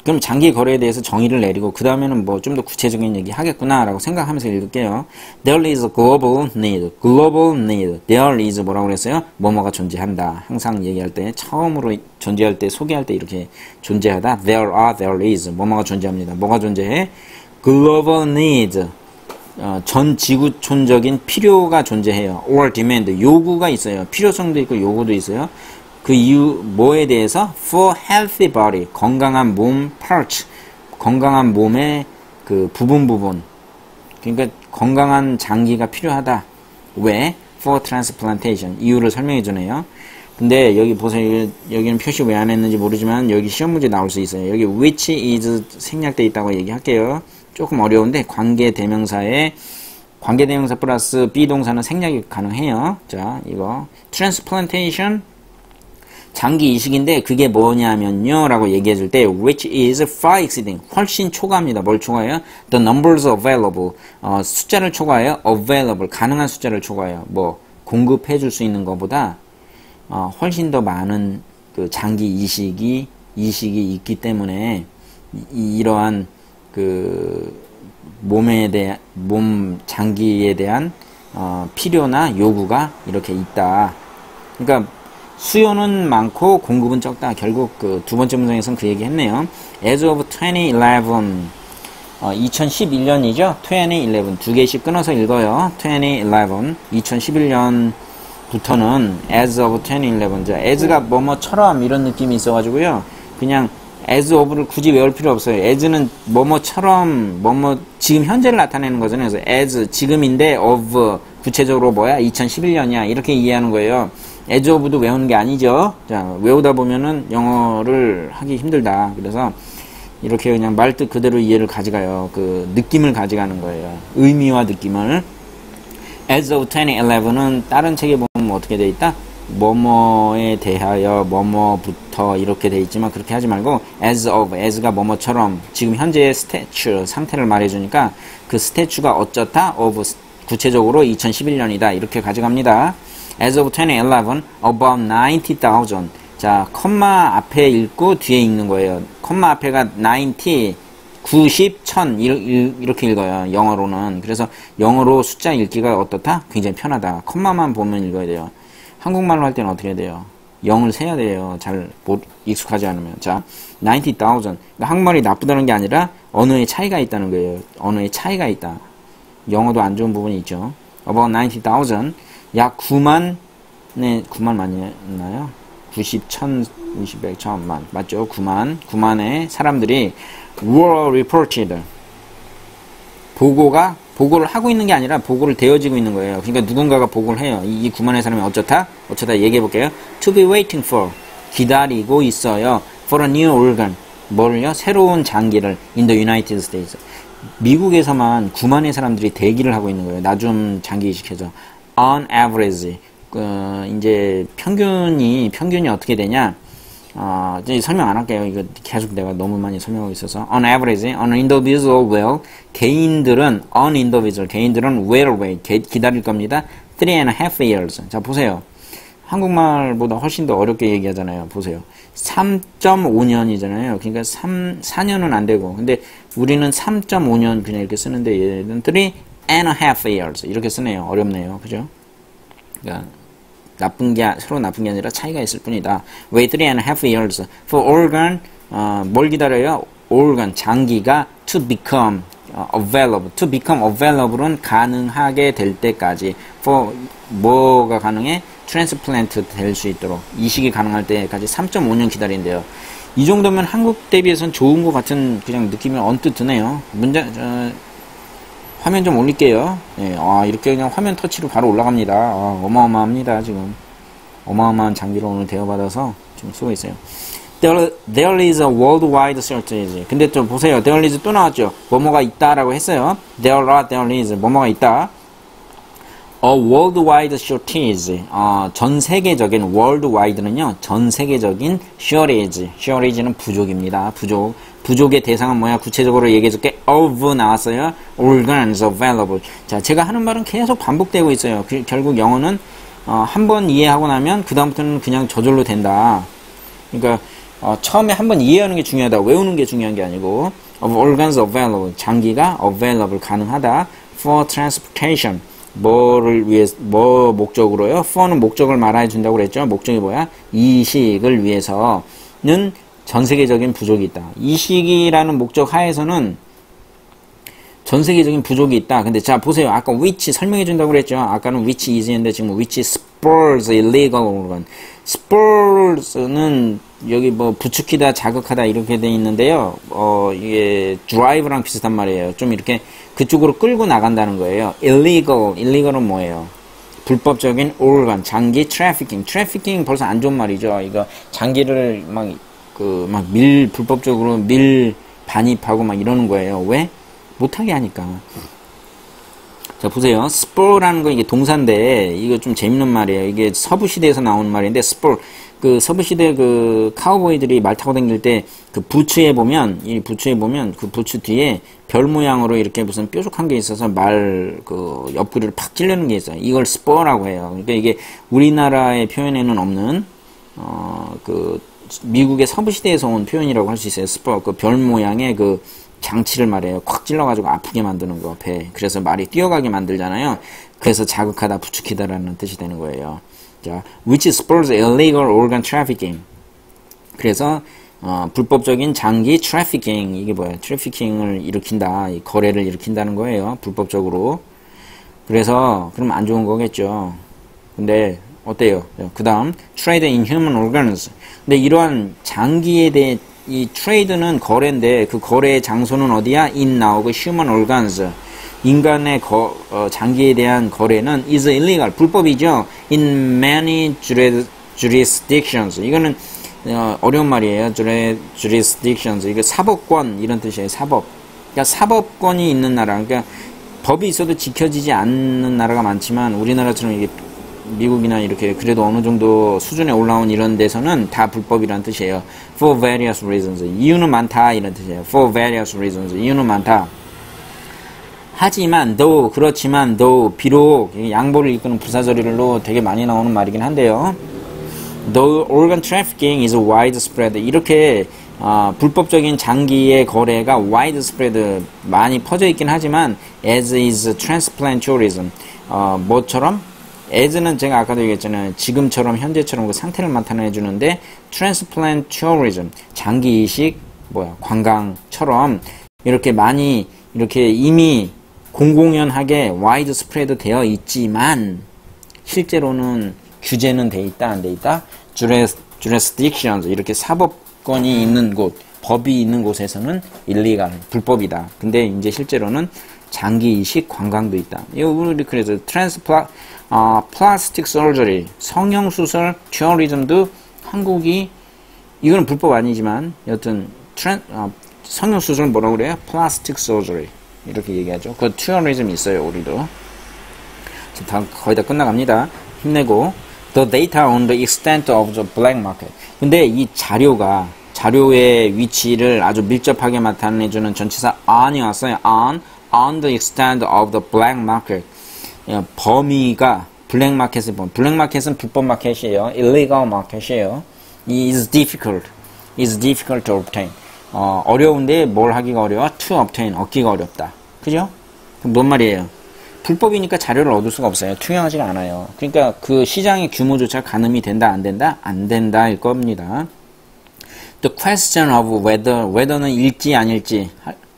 그럼 장기 거래에 대해서 정의를 내리고 그 다음에는 뭐 좀 더 구체적인 얘기 하겠구나 라고 생각하면서 읽을게요. There is a global need. global need. There is 뭐라고 그랬어요? 뭐뭐가 존재한다. 항상 얘기할 때 처음으로 존재할 때 소개할 때 이렇게 존재하다. There is. 뭐뭐가 존재합니다. 뭐가 존재해? global need. 전 지구촌적인 필요가 존재해요. or demand. 요구가 있어요. 필요성도 있고 요구도 있어요. 그 이유 뭐에 대해서? for healthy body. 건강한 몸 parts. 건강한 몸의 그 부분. 그러니까 건강한 장기가 필요하다. 왜? for transplantation. 이유를 설명해 주네요. 근데 여기 보세요. 여기는 표시 왜 안 했는지 모르지만 여기 시험 문제 나올 수 있어요. 여기 which is 생략돼 있다고 얘기할게요. 조금 어려운데 관계대명사에 관계대명사 플러스 비동사는 생략이 가능해요. 자, 이거 transplantation 장기 이식인데 그게 뭐냐면요 라고 얘기해 줄 때 which is far exceeding 훨씬 초과합니다. 뭘 초과해요? the numbers available 숫자를 초과해요. available 가능한 숫자를 초과해요. 뭐 공급해 줄 수 있는 것보다 훨씬 더 많은 그 장기 이식이 있기 때문에 이러한 그 몸 장기에 대한 필요나 요구가 이렇게 있다. 그러니까 수요는 많고 공급은 적다. 결국 그 두 번째 문장에서는 그 얘기 했네요. As of 2011 2011년이죠. 2011 두 개씩 끊어서 읽어요. 2011 2011년부터는 as of 2011 자, as가 뭐뭐처럼 이런 느낌이 있어가지고요. 그냥 as of를 굳이 외울 필요 없어요. as는 뭐뭐처럼 뭐뭐 지금 현재를 나타내는 거잖아요. 그래서 as 지금인데 of 구체적으로 뭐야? 2011년이야. 이렇게 이해하는 거예요. as of도 외우는 게 아니죠. 자, 외우다 보면은 영어를 하기 힘들다. 그래서 이렇게 그냥 말뜻 그대로 이해를 가져가요. 그 느낌을 가져가는 거예요. 의미와 느낌을. as of 2011은 다른 책에 보면 어떻게 돼 있다? 뭐뭐에 대하여 뭐뭐부터 이렇게 돼 있지만 그렇게 하지 말고 as of, as가 뭐뭐처럼 지금 현재의 스태츄 상태를 말해주니까 그 스태츄가 어쩌다 of 구체적으로 2011년이다 이렇게 가져갑니다. as of 2011 about 90,000 자 컴마 앞에 읽고 뒤에 읽는 거예요. 컴마 앞에가 90 90, 1000 이렇게 읽어요. 영어로는. 그래서 영어로 숫자 읽기가 어떻다? 굉장히 편하다. 컴마만 보면 읽어야 돼요. 한국말로 할 때는 어떻게 해야 돼요? 0을 세야 돼요. 잘 익숙하지 않으면. 자, 90,000. 그러니까 한국말이 나쁘다는 게 아니라 언어의 차이가 있다는 거예요. 언어의 차이가 있다. 영어도 안 좋은 부분이 있죠. About 90,000. 약 9만, 네, 9만 맞나요? 90, 1000, 20, 100, 1000만. 맞죠? 9만의 사람들이 were reported. 보고를 하고 있는 게 아니라 보고를 되어지고 있는 거예요. 그러니까 누군가가 보고를 해요. 이 9만의 사람이 어쩌다 얘기해 볼게요. To be waiting for. 기다리고 있어요. For a new organ. 뭐를요? 새로운 장기를 in the United States. 미국에서만 9만의 사람들이 대기를 하고 있는 거예요. 나 좀 장기 이식해줘. On average. 이제 평균이 어떻게 되냐? 이제 설명 안 할게요. 이거 계속 내가 너무 많이 설명하고 있어서. On average, an individual will, 개인들은 will wait, 기다릴 겁니다. 3.5 years. 자, 보세요. 한국말보다 훨씬 더 어렵게 얘기하잖아요. 보세요. 3.5년이잖아요. 그러니까 4년은 안 되고. 근데 우리는 3.5년 그냥 이렇게 쓰는데 얘는 3.5 years. 이렇게 쓰네요. 어렵네요. 그죠? 그러니까 서로 나쁜 게 아니라 차이가 있을 뿐이다. Wait 3.5 years for organ, 뭘 기다려요? organ, 장기가 to become available. to become available은 가능하게 될 때까지. for 뭐가 가능해? transplant 될 수 있도록. 이식이 가능할 때까지 3.5년 기다린대요. 이 정도면 한국 대비해서는 좋은 것 같은 그냥 느낌이 언뜻 드네요. 화면 좀 올릴게요. 예, 이렇게 그냥 화면 터치로 바로 올라갑니다. 어마어마합니다, 지금. 어마어마한 장비를 오늘 대여받아서 좀 쓰고 있어요. There is a worldwide shortage. 근데 좀 보세요. There is 또 나왔죠. 뭐뭐가 있다라고 했어요. There is. 뭐뭐가 있다. A worldwide shortage. 전 세계적인 worldwide는요. 전 세계적인 shortage. shortage는 부족입니다. 부족의 대상은 뭐야? 구체적으로 얘기해줄게. of 나왔어요. organs available. 자, 제가 하는 말은 계속 반복되고 있어요. 결국 영어는 한 번 이해하고 나면 그 다음부터는 그냥 저절로 된다. 그러니까 처음에 한 번 이해하는 게 중요하다. 외우는 게 중요한 게 아니고 of organs available. 장기가 available 가능하다. for transportation. 뭐를 위해서, 뭐 목적으로요? for는 목적을 말해 준다고 그랬죠. 목적이 뭐야? 이식을 위해서는 전 세계적인 부족이 있다. 이식이라는 목적 하에서는 전 세계적인 부족이 있다. 근데 자 보세요. 아까 which 설명해 준다고 그랬죠. 아까는 which is인데 지금 which spurs illegal organ. spurs는 여기 뭐 부추기다, 자극하다 이렇게 돼 있는데요. 이게 drive랑 비슷한 말이에요. 좀 이렇게 그쪽으로 끌고 나간다는 거예요. illegal은 뭐예요? 불법적인 organ, 장기 트래피킹. 트래피킹 벌써 안 좋은 말이죠. 이거 장기를 불법적으로 반입하고 막 이러는 거예요. 왜? 못하게 하니까. 자, 보세요. 스포라는 거 이게 동사인데, 이거 좀 재밌는 말이에요. 이게 서부시대에서 나온 말인데, 스포. 그 서부시대 그 카우보이들이 말 타고 다닐 때 그 부츠에 보면 그 부츠 뒤에 별 모양으로 이렇게 무슨 뾰족한 게 있어서 그 옆구리를 팍 찌르는 게 있어요. 이걸 스포라고 해요. 그러니까 이게 우리나라의 표현에는 없는, 그 미국의 서부시대에서 온 표현이라고 할 수 있어요. 스포. 그 별 모양의 그 장치를 말해요. 콱 찔러가지고 아프게 만드는 거, 배. 그래서 말이 뛰어가게 만들잖아요. 그래서 자극하다, 부추기다라는 뜻이 되는 거예요. 자, which spurs illegal organ trafficking. 그래서, 불법적인 장기 트래피킹. 이게 뭐야? 트래피킹을 일으킨다. 이 거래를 일으킨다는 거예요. 불법적으로. 그래서, 그럼 안 좋은 거겠죠. 근데, 어때요? 그 다음, trade in human organs. 근데 이러한 장기에 대해 이 트레이드는 거래인데 그 거래의 장소는 어디야? in 나오고 human organs. 인간의 장기에 대한 거래는 is illegal. 불법이죠. in many jurisdictions. 이거는 어려운 말이에요. jurisdictions. 이게 사법권 이런 뜻이에요. 사법. 그러니까 사법권이 있는 나라. 그러니까 법이 있어도 지켜지지 않는 나라가 많지만 우리나라처럼 이게 미국이나 이렇게 그래도 어느 정도 수준에 올라온 이런 데서는 다 불법이라는 뜻이에요. For various reasons. 이유는 많다 이런 뜻이에요. For various reasons. 이유는 많다. 하지만 그렇지만 비록 양보를 이끄는 부사절이로 되게 많이 나오는 말이긴 한데요. Though organ trafficking is widespread. 이렇게 불법적인 장기의 거래가 widespread 많이 퍼져 있긴 하지만 as is transplant tourism. 뭐처럼? as는 제가 아까도 얘기했잖아요. 지금처럼 현재처럼 그 상태를 나타내 주는데 transplant tourism 장기 이식 관광처럼 이렇게 많이 이렇게 이미 공공연하게 와이드 스프레드 되어 있지만 실제로는 규제는 돼 있다 안 돼 있다? jurisdictions 이렇게 사법권이 있는 곳 법이 있는 곳에서는 illegal 불법이다. 근데 이제 실제로는 장기 이식 관광도 있다. 이거 그래서 플라스틱 서저리 성형수술 tourism도 한국이 이거는 불법 아니지만 여튼 성형수술 뭐라고 그래요? 플라스틱 서저리 이렇게 얘기하죠. 그 tourism 있어요. 우리도 지금 거의 다 끝나갑니다. 힘내고 the data on the extent of the black market. 근데 이 자료의 위치를 아주 밀접하게 나타내주는 전치사 on이 왔어요. on the extent of the black market. 범위가 블랙마켓을 블랙마켓은 불법 마켓이에요. illegal 마켓이에요. is difficult to obtain. 어려운데 뭘 하기가 어려워? to obtain 얻기가 어렵다. 그죠? 그럼 뭔 말이에요? 불법이니까 자료를 얻을 수가 없어요. 투명하지가 않아요. 그러니까 그 시장의 규모조차 가늠이 된다 안 된다? 안 된다일 겁니다. The question of whether는 일지 아닐지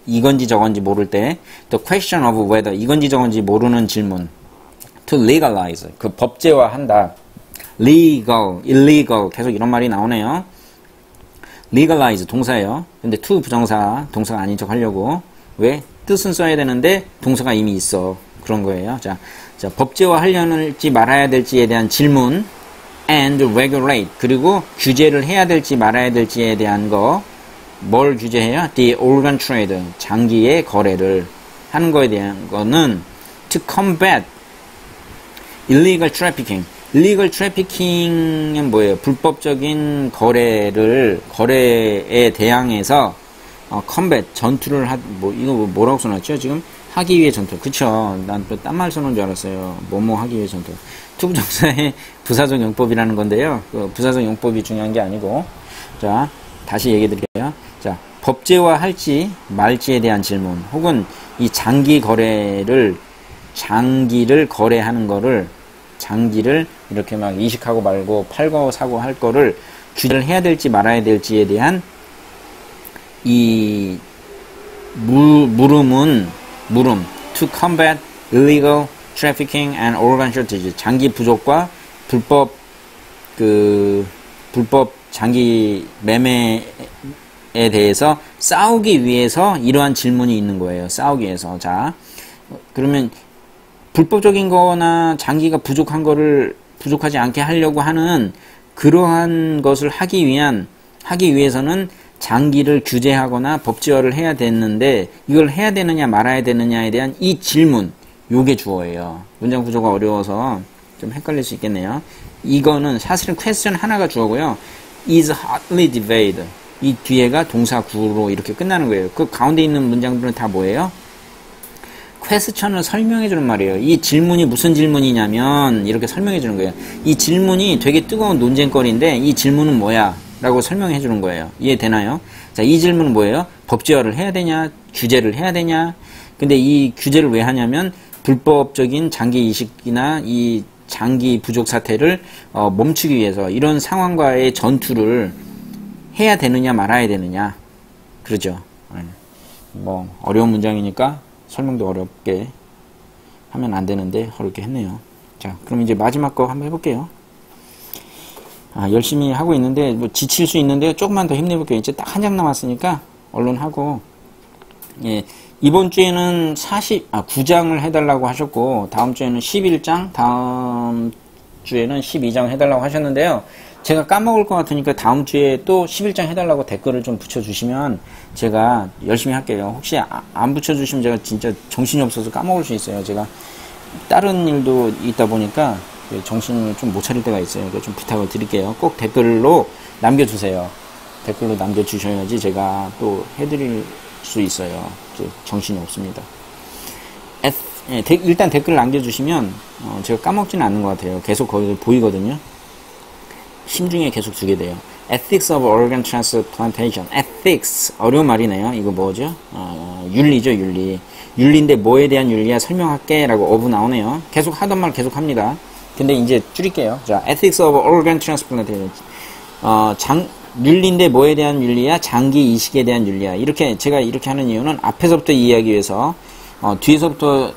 이건지 저건지 모를 때 the question of whether 이건지 저건지 모르는 질문 to legalize 그 법제화한다. legal, illegal 계속 이런 말이 나오네요. legalize 동사예요. 근데 to 부정사 동사가 아닌 척 하려고 왜? 뜻은 써야 되는데 동사가 이미 있어. 그런 거예요. 자, 법제화 하려는지 말아야 될지에 대한 질문 and regulate 그리고 규제를 해야 될지 말아야 될지에 대한 거 뭘 규제해요? The organ trade 장기의 거래를 하는 거에 대한 거는 to combat illegal trafficking. illegal trafficking은 뭐예요? 불법적인 거래에 대항해서 combat 전투를 이거 뭐라고 써놨죠? 지금 하기 위해 전투. 그쵸? 난 또 딴 말 써놓은 줄 알았어요. 뭐뭐 하기 위해 전투. 투부정사의 부사적 용법이라는 건데요. 그 부사적 용법이 중요한 게 아니고. 자, 다시 얘기해 드릴게요. 자, 법제화 할지 말지에 대한 질문. 혹은 이 장기를 거래하는 거를, 장기를 이렇게 막 이식하고 말고 팔고 사고 할 거를 규제를 해야 될지 말아야 될지에 대한 이 물음 to combat illegal trafficking and organ shortage 장기 부족과 불법 장기 매매에 대해서 싸우기 위해서 이러한 질문이 있는 거예요. 싸우기 위해서. 자, 그러면 불법적인 거나 장기가 부족한 거를 부족하지 않게 하려고 하는 그러한 것을 하기 위해서는 장기를 규제하거나 법제화를 해야 되는데 이걸 해야 되느냐 말아야 되느냐에 대한 이 질문, 요게 주어예요. 문장 구조가 어려워서 좀 헷갈릴 수 있겠네요. 이거는 사실은 question 하나가 주어고요. is hotly debated. 이 뒤에가 동사 구로 이렇게 끝나는 거예요. 그 가운데 있는 문장들은 다 뭐예요? 퀘스천을 설명해 주는 말이에요. 이 질문이 무슨 질문이냐면 이렇게 설명해 주는 거예요. 이 질문이 되게 뜨거운 논쟁거리인데 이 질문은 뭐야? 라고 설명해 주는 거예요. 이해되나요? 자, 이 질문은 뭐예요? 법제화를 해야 되냐? 규제를 해야 되냐? 근데 이 규제를 왜 하냐면 불법적인 장기 이식이나 이 장기 부족 사태를 멈추기 위해서 이런 상황과의 전투를 해야 되느냐 말아야 되느냐. 그러죠. 뭐 어려운 문장이니까 설명도 어렵게 하면 안 되는데 어렵게 했네요. 자, 그럼 이제 마지막 거 한번 해볼게요. 열심히 하고 있는데 뭐 지칠 수 있는데 조금만 더 힘내볼게요. 이제 딱 한 장 남았으니까 얼른 하고. 예, 이번 주에는 9장을 해달라고 하셨고 다음 주에는 11장, 다음 주에는 12장 해달라고 하셨는데요. 제가 까먹을 것 같으니까 다음 주에 또 11장 해달라고 댓글을 좀 붙여주시면 제가 열심히 할게요. 혹시 안 붙여주시면 제가 진짜 정신이 없어서 까먹을 수 있어요. 제가 다른 일도 있다 보니까 정신을 좀 못 차릴 때가 있어요. 그러니까 좀 부탁을 드릴게요. 꼭 댓글로 남겨주세요. 댓글로 남겨주셔야지 제가 또 해드릴 수 있어요. 정신이 없습니다. 일단 댓글 남겨주시면 제가 까먹지는 않는 것 같아요. 계속 거기 보이거든요. 심중에 계속 두게 돼요. Ethics of Organ Transplantation. Ethics. 어려운 말이네요. 이거 뭐죠? 윤리죠, 윤리. 윤리인데 뭐에 대한 윤리야 설명할게 라고 of 나오네요. 계속 하던 말 계속 합니다. 근데 이제 줄일게요. 자, Ethics of Organ Transplantation. 윤리인데 뭐에 대한 윤리야? 장기 이식에 대한 윤리야. 이렇게, 제가 이렇게 하는 이유는 앞에서부터 이해하기 위해서, 뒤에서부터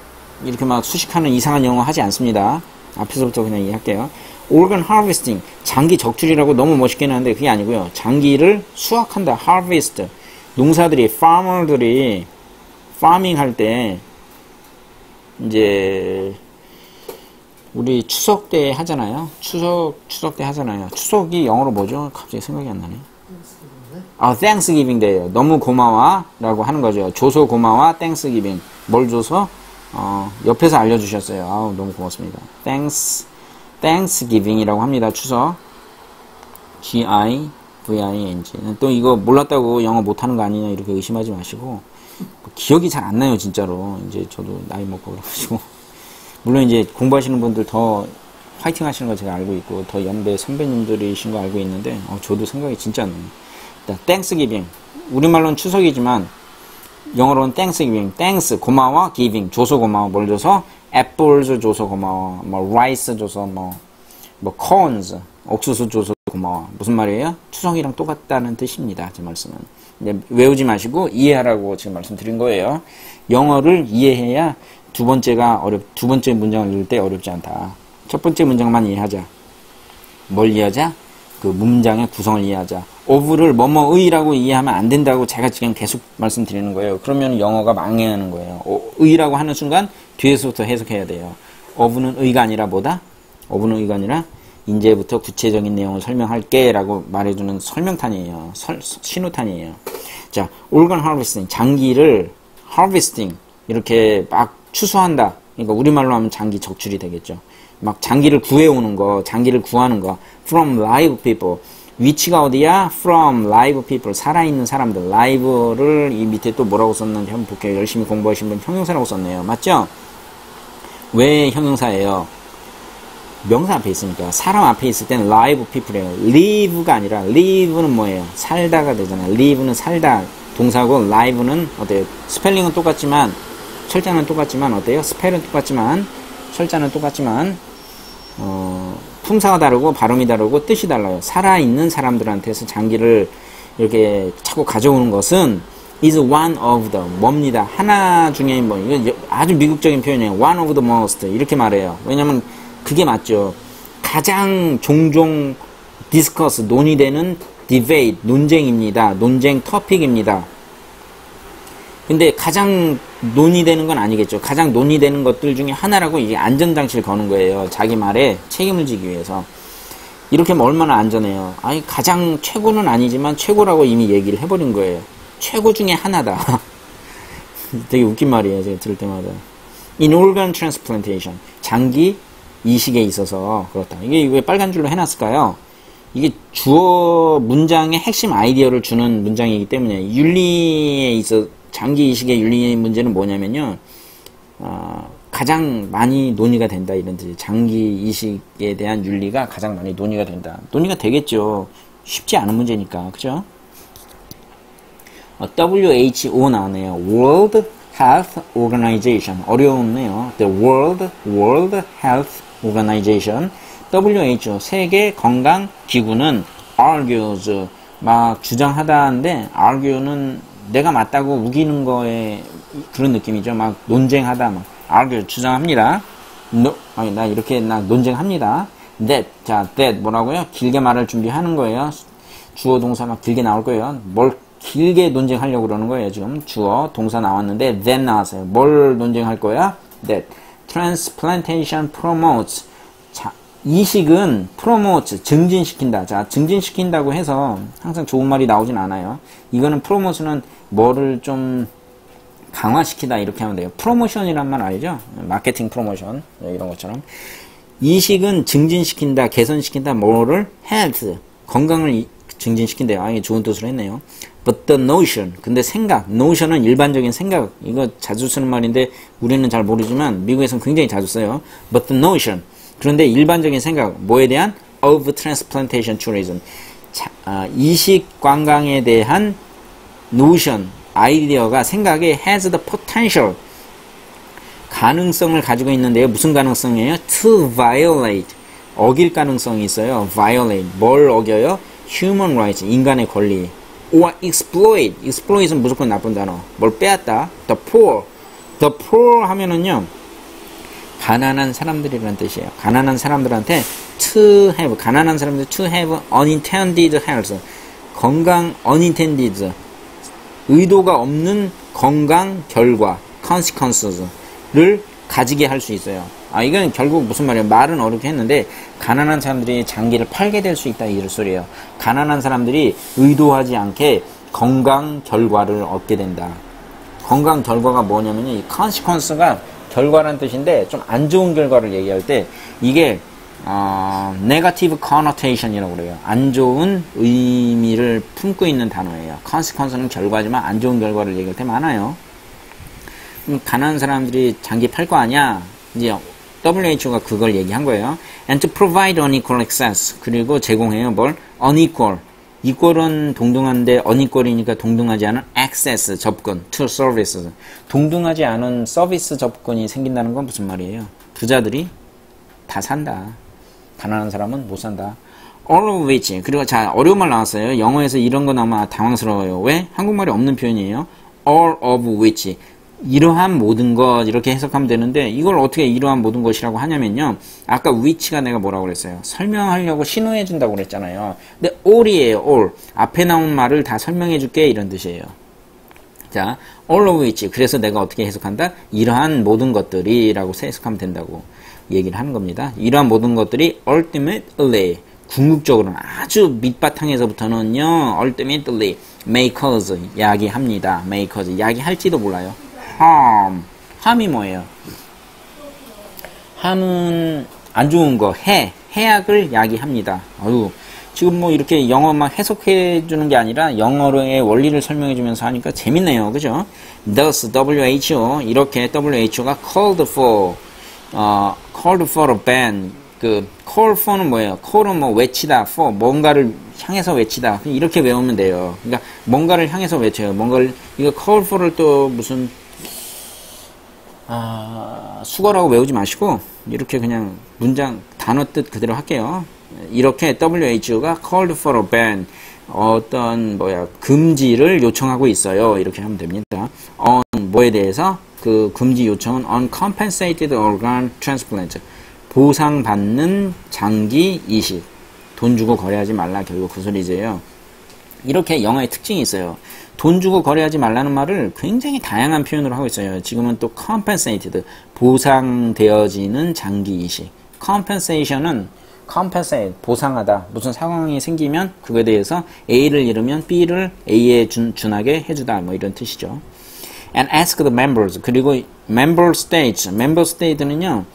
이렇게 막 수식하는 이상한 영어 하지 않습니다. 앞에서부터 그냥 이해할게요. Organ Harvesting. 장기 적출이라고 너무 멋있게 하는데 그게 아니고요. 장기를 수확한다. Harvest. 농사들이, farmer들이 farming 할 때, 이제, 우리 추석 때 하잖아요. 추석 때 하잖아요. 추석이 영어로 뭐죠? 갑자기 생각이 안 나네. Thanksgiving Day. 너무 고마워. 라고 하는 거죠. 줘서 고마워. Thanksgiving. 뭘 줘서? 옆에서 알려주셨어요. 너무 고맙습니다. Thanksgiving 이라고 합니다. 추석. G-I-V-I-N-G. 또 이거 몰랐다고 영어 못하는 거 아니냐 이렇게 의심하지 마시고. 기억이 잘 안 나요, 진짜로. 이제 저도 나이 먹고 그래가지고. 물론 이제 공부하시는 분들 더 화이팅 하시는 거 제가 알고 있고 더 연배 선배님들이신 거 알고 있는데 저도 생각이 진짜 안 나요. Thanksgiving. 우리말로는 추석이지만 영어로는 Thanksgiving. Thanks 고마워. Giving 줘서 고마워. 뭘 줘서? Apples 줘서 고마워. 뭐 rice 줘서 뭐 corns 옥수수 줘서 고마워. 무슨 말이에요? 추석이랑 똑같다는 뜻입니다. 제 말씀은. 근데 외우지 마시고 이해하라고 지금 말씀드린 거예요. 영어를 이해해야 두 번째 문장을 읽을 때 어렵지 않다. 첫 번째 문장만 이해하자. 뭘 이해하자? 그 문장의 구성을 이해하자. of를 뭐뭐의라고 이해하면 안 된다고 제가 지금 계속 말씀드리는 거예요. 그러면 영어가 망해하는 거예요. 의라고 하는 순간 뒤에서부터 해석해야 돼요. of는 의가 아니라 뭐다? of는 의가 아니라 이제부터 구체적인 내용을 설명할게 라고 말해주는 설명탄이에요. 신호탄이에요. 자, organ harvesting. 장기를 harvesting. 이렇게 막 추수한다. 그러니까 우리말로 하면 장기 적출이 되겠죠. 막 장기를 구해오는 거, 장기를 구하는 거. From live people. 위치가 어디야? From live people. 살아있는 사람들. live를 이 밑에 또 뭐라고 썼는지 한번 볼게요. 열심히 공부하신 분 형용사라고 썼네요. 맞죠? 왜 형용사예요? 명사 앞에 있으니까. 사람 앞에 있을 때는 live people이에요. live가 아니라 live는 뭐예요? 살다가 되잖아요. live는 살다 동사고 live는 어때요? 스펠링은 똑같지만 철자는 똑같지만 어때요? 스펠은 똑같지만 철자는 똑같지만 품사가 다르고 발음이 다르고 뜻이 달라요. 살아있는 사람들한테서 장기를 이렇게 자꾸 가져오는 것은 is one of the 뭡니다. 하나 중에 뭐 이거 아주 미국적인 표현이에요. one of the most 이렇게 말해요. 왜냐면 그게 맞죠. 가장 종종 discuss 논의되는 debate 논쟁입니다. 논쟁 토픽입니다. 근데 가장 논의되는 건 아니겠죠. 가장 논의되는 것들 중에 하나라고 이게 안전장치를 거는 거예요. 자기 말에 책임을 지기 위해서. 이렇게 하면 얼마나 안전해요. 아니, 가장 최고는 아니지만 최고라고 이미 얘기를 해버린 거예요. 최고 중에 하나다. 되게 웃긴 말이에요. 제가 들을 때마다. In organ transplantation. 장기 이식에 있어서 그렇다. 이게 왜 빨간 줄로 해놨을까요? 이게 주어 문장의 핵심 아이디어를 주는 문장이기 때문에 윤리에 있어 장기 이식의 윤리 문제는 뭐냐면요. 가장 많이 논의가 된다 이런 뜻이에요. 장기 이식에 대한 윤리가 가장 많이 논의가 된다. 논의가 되겠죠. 쉽지 않은 문제니까. 그죠? WHO 나오네요. World Health Organization. 어려웠네요. The World Health Organization. WHO, 세계 건강 기구는 argues, 막 주장하다는데, argue는 내가 맞다고 우기는 거에 그런 느낌이죠. 막 논쟁하다, 막 argue, 주장합니다. 나 이렇게 논쟁합니다. that 뭐라고요? 길게 말할 준비하는 거예요. 주어 동사 막 길게 나올 거예요. 뭘 길게 논쟁하려고 그러는 거예요. 지금 주어 동사 나왔는데 that 나왔어요. 뭘 논쟁할 거야? that transplantation promotes. 자, 이식은 promotes, 증진시킨다. 자, 증진시킨다고 해서 항상 좋은 말이 나오진 않아요. 이거는 promote는 뭐를 좀 강화시키다 이렇게 하면 돼요. 프로모션이란 말 알죠? 마케팅 프로모션 이런 것처럼. 이식은 증진시킨다, 개선시킨다, 뭐를? health, 건강을 증진시킨대요. 아, 이게 좋은 뜻으로 했네요. But the notion, 근데 생각, notion은 일반적인 생각, 이거 자주 쓰는 말인데 우리는 잘 모르지만 미국에서는 굉장히 자주 써요. But the notion, 그런데 일반적인 생각, 뭐에 대한? Of transplantation tourism, 이식 관광에 대한 notion, 아이디어가 생각에 has the potential, 가능성을 가지고 있는데요. 무슨 가능성이에요? To violate, 어길 가능성이 있어요. violate, 뭘 어겨요? Human rights, 인간의 권리. or exploit은 무조건 나쁜 단어. 뭘 빼앗다. The poor 하면은요, 가난한 사람들이라는 뜻이에요. 가난한 사람들한테 가난한 사람들 to have unintended health, 건강 unintended, 의도가 없는 건강 결과 consequences를 가지게 할 수 있어요. 이건 결국 무슨 말이에요? 말은 어렵게 했는데 가난한 사람들이 장기를 팔게 될 수 있다 이런 소리예요. 가난한 사람들이 의도하지 않게 건강 결과를 얻게 된다. 건강 결과가 뭐냐면요, 이 consequence가 결과라는 뜻인데 좀 안 좋은 결과를 얘기할 때 이게 negative connotation이라고 그래요. 안 좋은 의미를 품고 있는 단어예요. consequence는 결과지만 안 좋은 결과를 얘기할 때 많아요. 가난한 사람들이 장기 팔 거 아니야? 이제 WHO가 그걸 얘기한 거예요. And to provide unequal access. 그리고 제공해요. 뭘? unequal. equal은 동등한데 unequal이니까 동등하지 않은 access, 접근, to services. 동등하지 않은 서비스 접근이 생긴다는 건 무슨 말이에요? 부자들이 다 산다. 가난한 사람은 못 산다. all of which. 그리고 자, 어려운 말 나왔어요. 영어에서 이런 거 나오면 당황스러워요. 왜? 한국말에 없는 표현이에요. all of which. 이러한 모든 것 이렇게 해석하면 되는데 이걸 어떻게 이러한 모든 것이라고 하냐면요, 아까 which가 내가 뭐라고 그랬어요? 설명하려고 신호해 준다고 그랬잖아요. 근데 all이에요. all. 앞에 나온 말을 다 설명해 줄게 이런 뜻이에요. 자, all of which. 그래서 내가 어떻게 해석한다? 이러한 모든 것들이 라고 해석하면 된다고 얘기를 하는 겁니다. 이러한 모든 것들이 ultimately, 궁극적으로는 아주 밑바탕에서부터는요, ultimately may cause, 야기합니다. may cause, 야기할지도 몰라요. harm이 뭐예요? harm은 안 좋은 거, 해악을 야기합니다. 지금 뭐 이렇게 영어 막 해석해 주는 게 아니라 영어로의 원리를 설명해 주면서 하니까 재밌네요. 그죠? Thus, WHO, 이렇게 WHO가 called for a ban. call for는 뭐예요? call은 뭐 외치다, for 뭔가를 향해서 외치다. 이렇게 외우면 돼요. 그러니까 뭔가를 향해서 외쳐요. 이거 call for를 또 무슨 수거라고 외우지 마시고 이렇게 그냥 문장 단어 뜻 그대로 할게요. 이렇게 WHO가 called for a ban, 금지를 요청하고 있어요. 이렇게 하면 됩니다. 뭐에 대해서? 그 금지 요청은 uncompensated organ transplant, 보상받는 장기 이식. 돈 주고 거래하지 말라, 결국 그 소리죠. 이렇게 영어의 특징이 있어요. 돈 주고 거래하지 말라는 말을 굉장히 다양한 표현으로 하고 있어요. 지금은 또 compensated, 보상되어지는 장기이식. compensation은 compensate, 보상하다. 무슨 상황이 생기면 그거에 대해서 A를 잃으면 B를 A에 준하게 해주다. 뭐 이런 뜻이죠. And ask the members. 그리고 member states는요,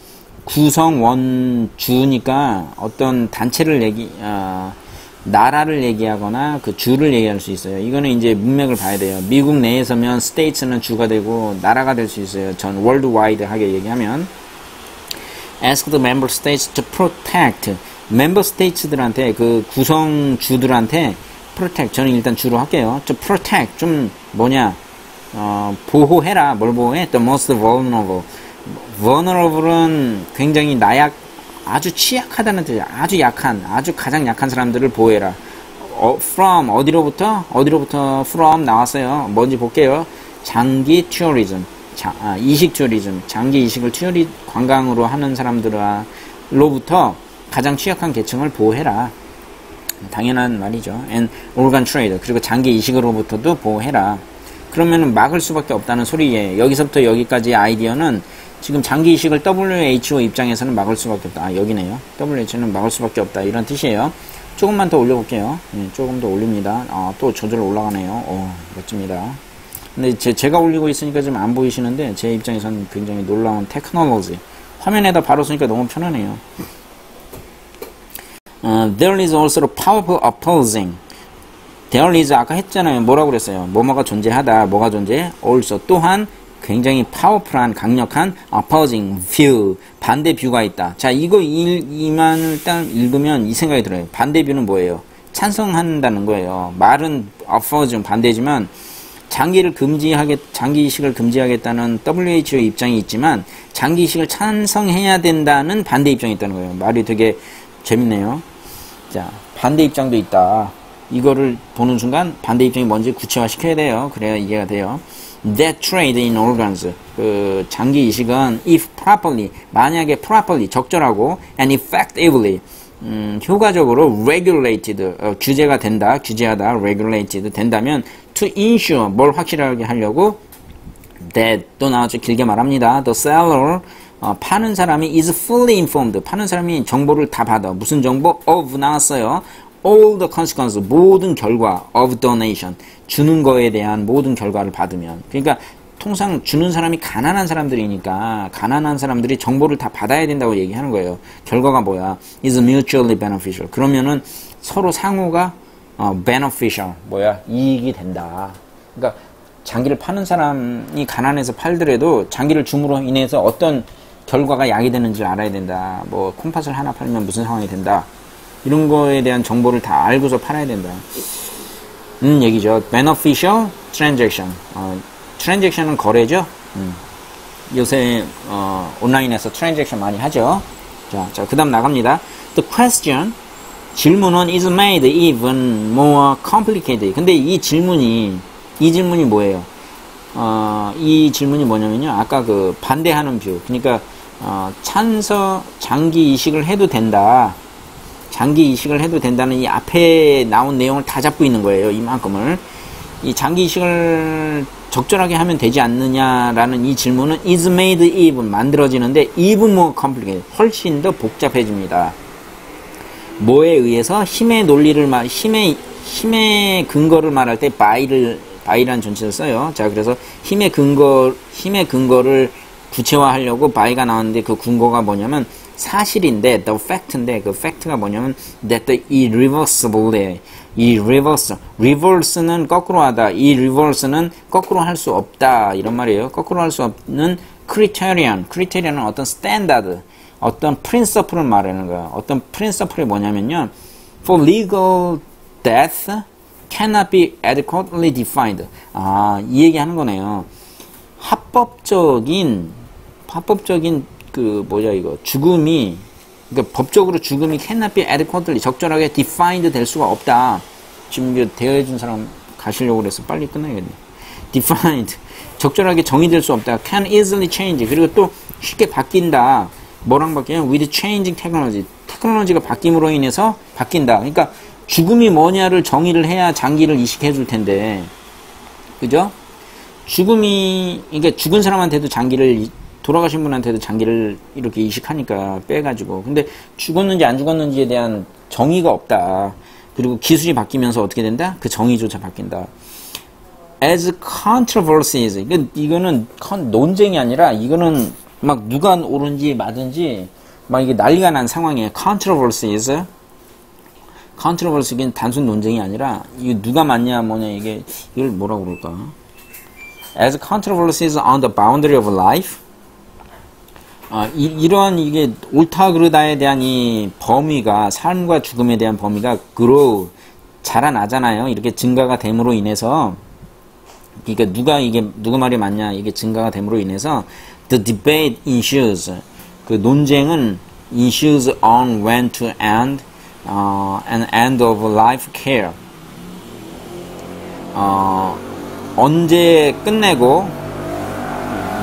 구성원주니까 어떤 단체를 나라를 얘기하거나 그 주를 얘기할 수 있어요. 이거는 이제 문맥을 봐야 돼요. 미국 내에서면 states는 주가 되고 나라가 될 수 있어요. 전 worldwide하게 얘기하면 ask the member states to protect. member states들한테 그 구성주들한테 protect. 저는 일단 주로 할게요. to protect 좀 뭐냐 보호해라. 뭘 보호해? The most vulnerable. vulnerable은 굉장히 아주 취약하다는 뜻이야. 아주 약한, 아주 가장 약한 사람들을 보호해라. from 어디로부터 from 나왔어요. 뭔지 볼게요. 장기 투어리즘, 이식 투어리즘, 장기 이식을 관광으로 하는 사람들로부터 가장 취약한 계층을 보호해라. 당연한 말이죠. and organ trade, 그리고 장기 이식으로부터도 보호해라. 그러면은 막을 수밖에 없다는 소리에 여기서부터 여기까지의 아이디어는 지금 장기 이식을 WHO 입장에서는 막을 수밖에 없다. 여기네요. WHO는 막을 수밖에 없다. 이런 뜻이에요. 조금만 더 올려볼게요. 조금 더 올립니다. 또 저절로 올라가네요. 멋집니다. 근데 제가 올리고 있으니까 지금 안 보이시는데 제 입장에서는 굉장히 놀라운 테크놀로지. 화면에다 바로 쓰니까 너무 편하네요. There is also powerful opposing. There is 아까 했잖아요. 뭐라고 그랬어요? 뭐뭐가 존재하다. 뭐가 존재해? Also 또한 굉장히 파워풀한 강력한 opposing view, 반대 뷰가 있다. 자, 이만 일단 읽으면 이 생각이 들어요. 반대 뷰는 뭐예요? 찬성한다는 거예요. 말은 opposing 반대지만 장기 이식을 금지하겠다는 WHO 입장이 있지만 장기 이식을 찬성해야 된다는 반대 입장이 있다는 거예요. 말이 되게 재밌네요. 자, 반대 입장도 있다. 이거를 보는 순간 반대 입장이 뭔지 구체화 시켜야 돼요. 그래야 이해가 돼요. That trade in organs, 그 장기 이식은 if properly, 만약에 properly, 적절하고 and effectively, 효과적으로 regulated, 규제하다, regulated 된다면 to ensure, 뭘 확실하게 하려고 that, 또 나왔죠. 길게 말합니다. The seller, 파는 사람이 is fully informed, 파는 사람이 정보를 다 받아. 무슨 정보? of 나왔어요. all the consequences, 모든 결과 of donation, 주는 거에 대한 모든 결과를 받으면. 그러니까 통상 주는 사람이 가난한 사람들이니까 가난한 사람들이 정보를 다 받아야 된다고 얘기하는 거예요. 결과가 뭐야? is mutually beneficial. 그러면은 서로 상호가 beneficial, 이익이 된다. 그러니까 장기를 파는 사람이 가난해서 팔더라도 장기를 줌으로 인해서 어떤 결과가 야기되는지 알아야 된다. 콩팥을 하나 팔면 무슨 상황이 된다. 이런 거에 대한 정보를 다 알고서 팔아야 된다. 얘기죠. beneficial transaction. transaction은 거래죠. 요새 온라인에서 transaction 많이 하죠. 자, 그 다음 나갑니다. The question, 질문은 is made even more complicated. 근데 이 질문이 뭐예요? 이 질문이 뭐냐면요. 아까 그 반대하는 뷰. 그러니까 장기 이식을 해도 된다. 장기 이식을 해도 된다는 이 앞에 나온 내용을 다 잡고 있는 거예요. 이만큼을. 이 장기 이식을 적절하게 하면 되지 않느냐라는 이 질문은 is made even, 만들어지는데 even more complicated, 훨씬 더 복잡해집니다. 뭐에 의해서? 힘의 근거를 말할 때 by라는 존재를 써요. 자, 그래서 힘의 근거를 구체화하려고 by가 나왔는데 그 근거가 뭐냐면 사실인데, the fact인데, 그 fact가 뭐냐면 that the irreversible, reverse는 거꾸로 하다, irreverse는 거꾸로 할 수 없다, 이런 말이에요. 거꾸로 할 수 없는 criterion, 어떤 standard, 어떤 principle을 말하는 거야. 어떤 principle이 뭐냐면요, for legal death cannot be adequately defined. 이 얘기 하는 거네요. 합법적인 죽음이, 그러니까 법적으로 죽음이 cannot be adequately, 적절하게 defined 될 수가 없다. 지금 대여해준 사람 가시려고 그래서 빨리 끝나야겠네. defined, 적절하게 정의될 수 없다. can easily change, 그리고 또 쉽게 바뀐다. 뭐랑 바뀌냐? with changing technology, 테크놀로지가 바뀜으로 인해서 바뀐다. 그러니까 죽음이 뭐냐를 정의를 해야 장기를 이식해 줄 텐데, 그죠? 이게 죽은 사람한테도 장기를, 돌아가신 분한테도 장기를 이렇게 이식하니까 빼가지고. 근데 죽었는지 안 죽었는지에 대한 정의가 없다. 그리고 기술이 바뀌면서 어떻게 된다? 그 정의조차 바뀐다. As controversies. 이거는 논쟁이 아니라, 이거는 막 누가 옳은지 맞은지, 막 이게 난리가 난 상황이에요. Controversies. Controversy, 이게 단순 논쟁이 아니라, 이게 누가 맞냐, 뭐냐, 이걸 뭐라고 그럴까? As controversies on the boundary of life. 이러한 이게 옳다 그르다에 대한 이 범위가, 삶과 죽음에 대한 범위가 grow, 자라나잖아요. 이렇게 증가가 됨으로 인해서, 그러니까 누가 말이 맞냐, 이게 증가가 됨으로 인해서, the debate ensues. 그 논쟁은 ensues on when to end, an end of life care. 언제 끝내고,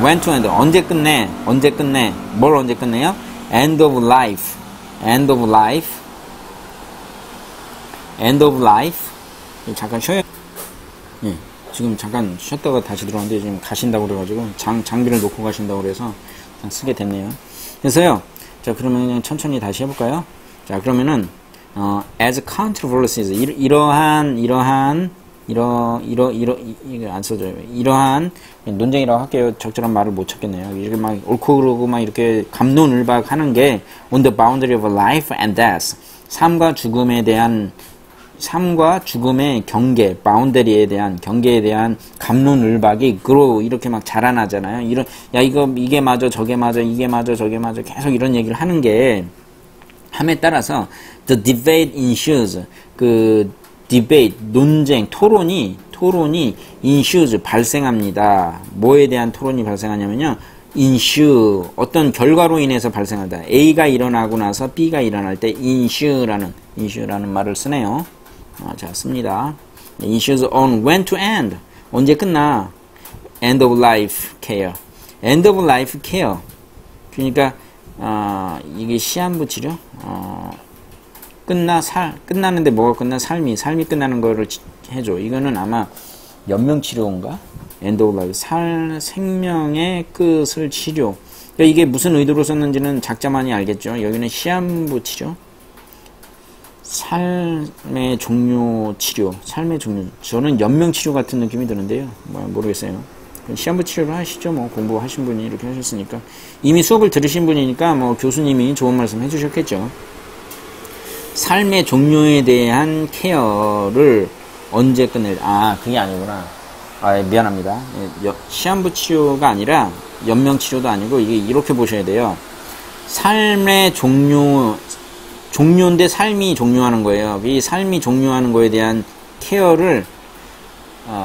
when to end, 언제 끝내, 뭘 언제 끝내요? end of life. 잠깐 쉬어요. 예, 지금 잠깐 쉬었다가 다시 들어왔는데 지금 가신다고 그래가지고, 장비를 놓고 가신다고 그래서 쓰게 됐네요. 그래서요, 자, 그러면 그냥 천천히 다시 해볼까요? 자, 그러면은, as controversies, 이거 안 써져요. 이러한 논쟁이라고 할게요. 적절한 말을 못 찾겠네요. 이렇게 막 옳고 그르고 막 이렇게 갑론을박 하는 게 on the boundary of life and death. 삶과 죽음의 경계, 바운더리에 대한 경계에 대한 갑론을박이 grow 이렇게 막 자라나잖아요. 이게 맞아, 저게 맞아, 이게 맞아, 저게 맞아, 계속 이런 얘기를 하는 게 함에 따라서 the debate ensues, 그 debate, 논쟁, 토론이 ensues, 발생합니다. 뭐에 대한 토론이 발생하냐면요, ensue, 어떤 결과로 인해서 발생한다. A가 일어나고 나서 B가 일어날 때 ensue라는 말을 쓰네요. 자, 씁니다. ensues on when to end, 언제 끝나. end of life care. 그러니까 이게 시한부 치료. 끝나는데 뭐가 끝나? 삶이 끝나는 거를 해줘. 이거는 아마 연명치료인가? end of life. 생명의 끝을 치료. 그러니까 이게 무슨 의도로 썼는지는 작자만이 알겠죠. 여기는 시한부 치료. 삶의 종료 치료. 저는 연명치료 같은 느낌이 드는데요. 모르겠어요. 시한부 치료를 하시죠. 공부하신 분이 이렇게 하셨으니까. 이미 수업을 들으신 분이니까 교수님이 좋은 말씀 해주셨겠죠. 삶의 종료에 대한 케어를 언제 그게 아니구나. 미안합니다. 시한부 치료가 아니라 연명치료도 아니고, 이게 이렇게 보셔야 돼요. 삶의 종료인데 삶이 종료하는 거예요. 이 삶이 종료하는 거에 대한 케어를,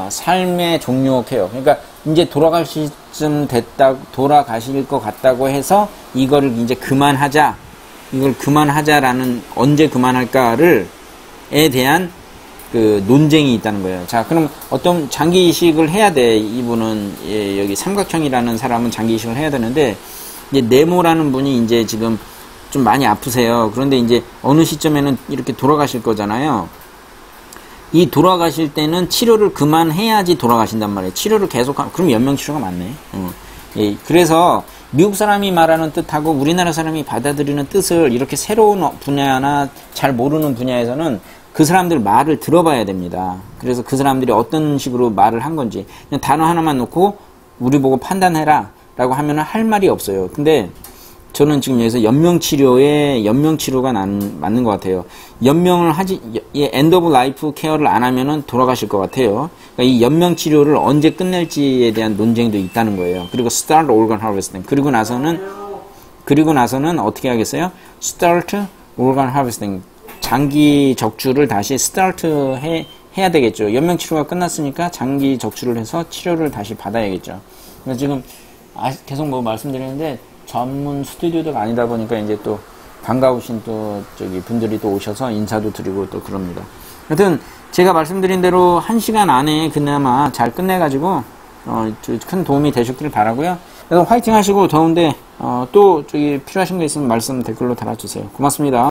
삶의 종료 케어. 그러니까 이제 돌아가실 것 같다고 해서 이거를 이제 그만하자라는, 언제 그만할까에 대한 그 논쟁이 있다는 거예요. 자, 그럼 어떤 장기 이식을 해야 돼. 이분은, 여기 삼각형이라는 사람은 장기 이식을 해야 되는데, 이제 네모라는 분이 이제 지금 좀 많이 아프세요. 그런데 이제 어느 시점에는 이렇게 돌아가실 거잖아요. 이 돌아가실 때는 치료를 그만해야지 돌아가신단 말이에요. 치료를 그럼 연명치료가 맞네. 그래서 미국 사람이 말하는 뜻하고 우리나라 사람이 받아들이는 뜻을 이렇게 새로운 분야나 잘 모르는 분야에서는 그 사람들 말을 들어봐야 됩니다. 그래서 그 사람들이 어떤 식으로 말을 한 건지 그냥 단어 하나만 놓고 우리 보고 판단해라 라고 하면 할 말이 없어요. 근데 저는 지금 여기서 연명치료가 맞는 것 같아요. end of life 케어를 안 하면은 돌아가실 것 같아요. 그러니까 이 연명치료를 언제 끝낼지에 대한 논쟁도 있다는 거예요. 그리고 start organ harvesting. 그리고 나서는 어떻게 하겠어요? start organ harvesting. 장기 적출을 다시 start 해야 되겠죠. 연명치료가 끝났으니까 장기 적출을 해서 치료를 다시 받아야겠죠. 그래서 지금 계속 말씀드리는데 전문 스튜디오가 아니다 보니까 이제 또 반가우신 분들이 또 오셔서 인사도 드리고 또 그럽니다. 하여튼 제가 말씀드린 대로 1시간 안에 그나마 잘 끝내가지고 큰 도움이 되셨길 바라고요. 그래서 화이팅 하시고 더운데 또 필요하신 거 있으면 말씀 댓글로 달아주세요. 고맙습니다.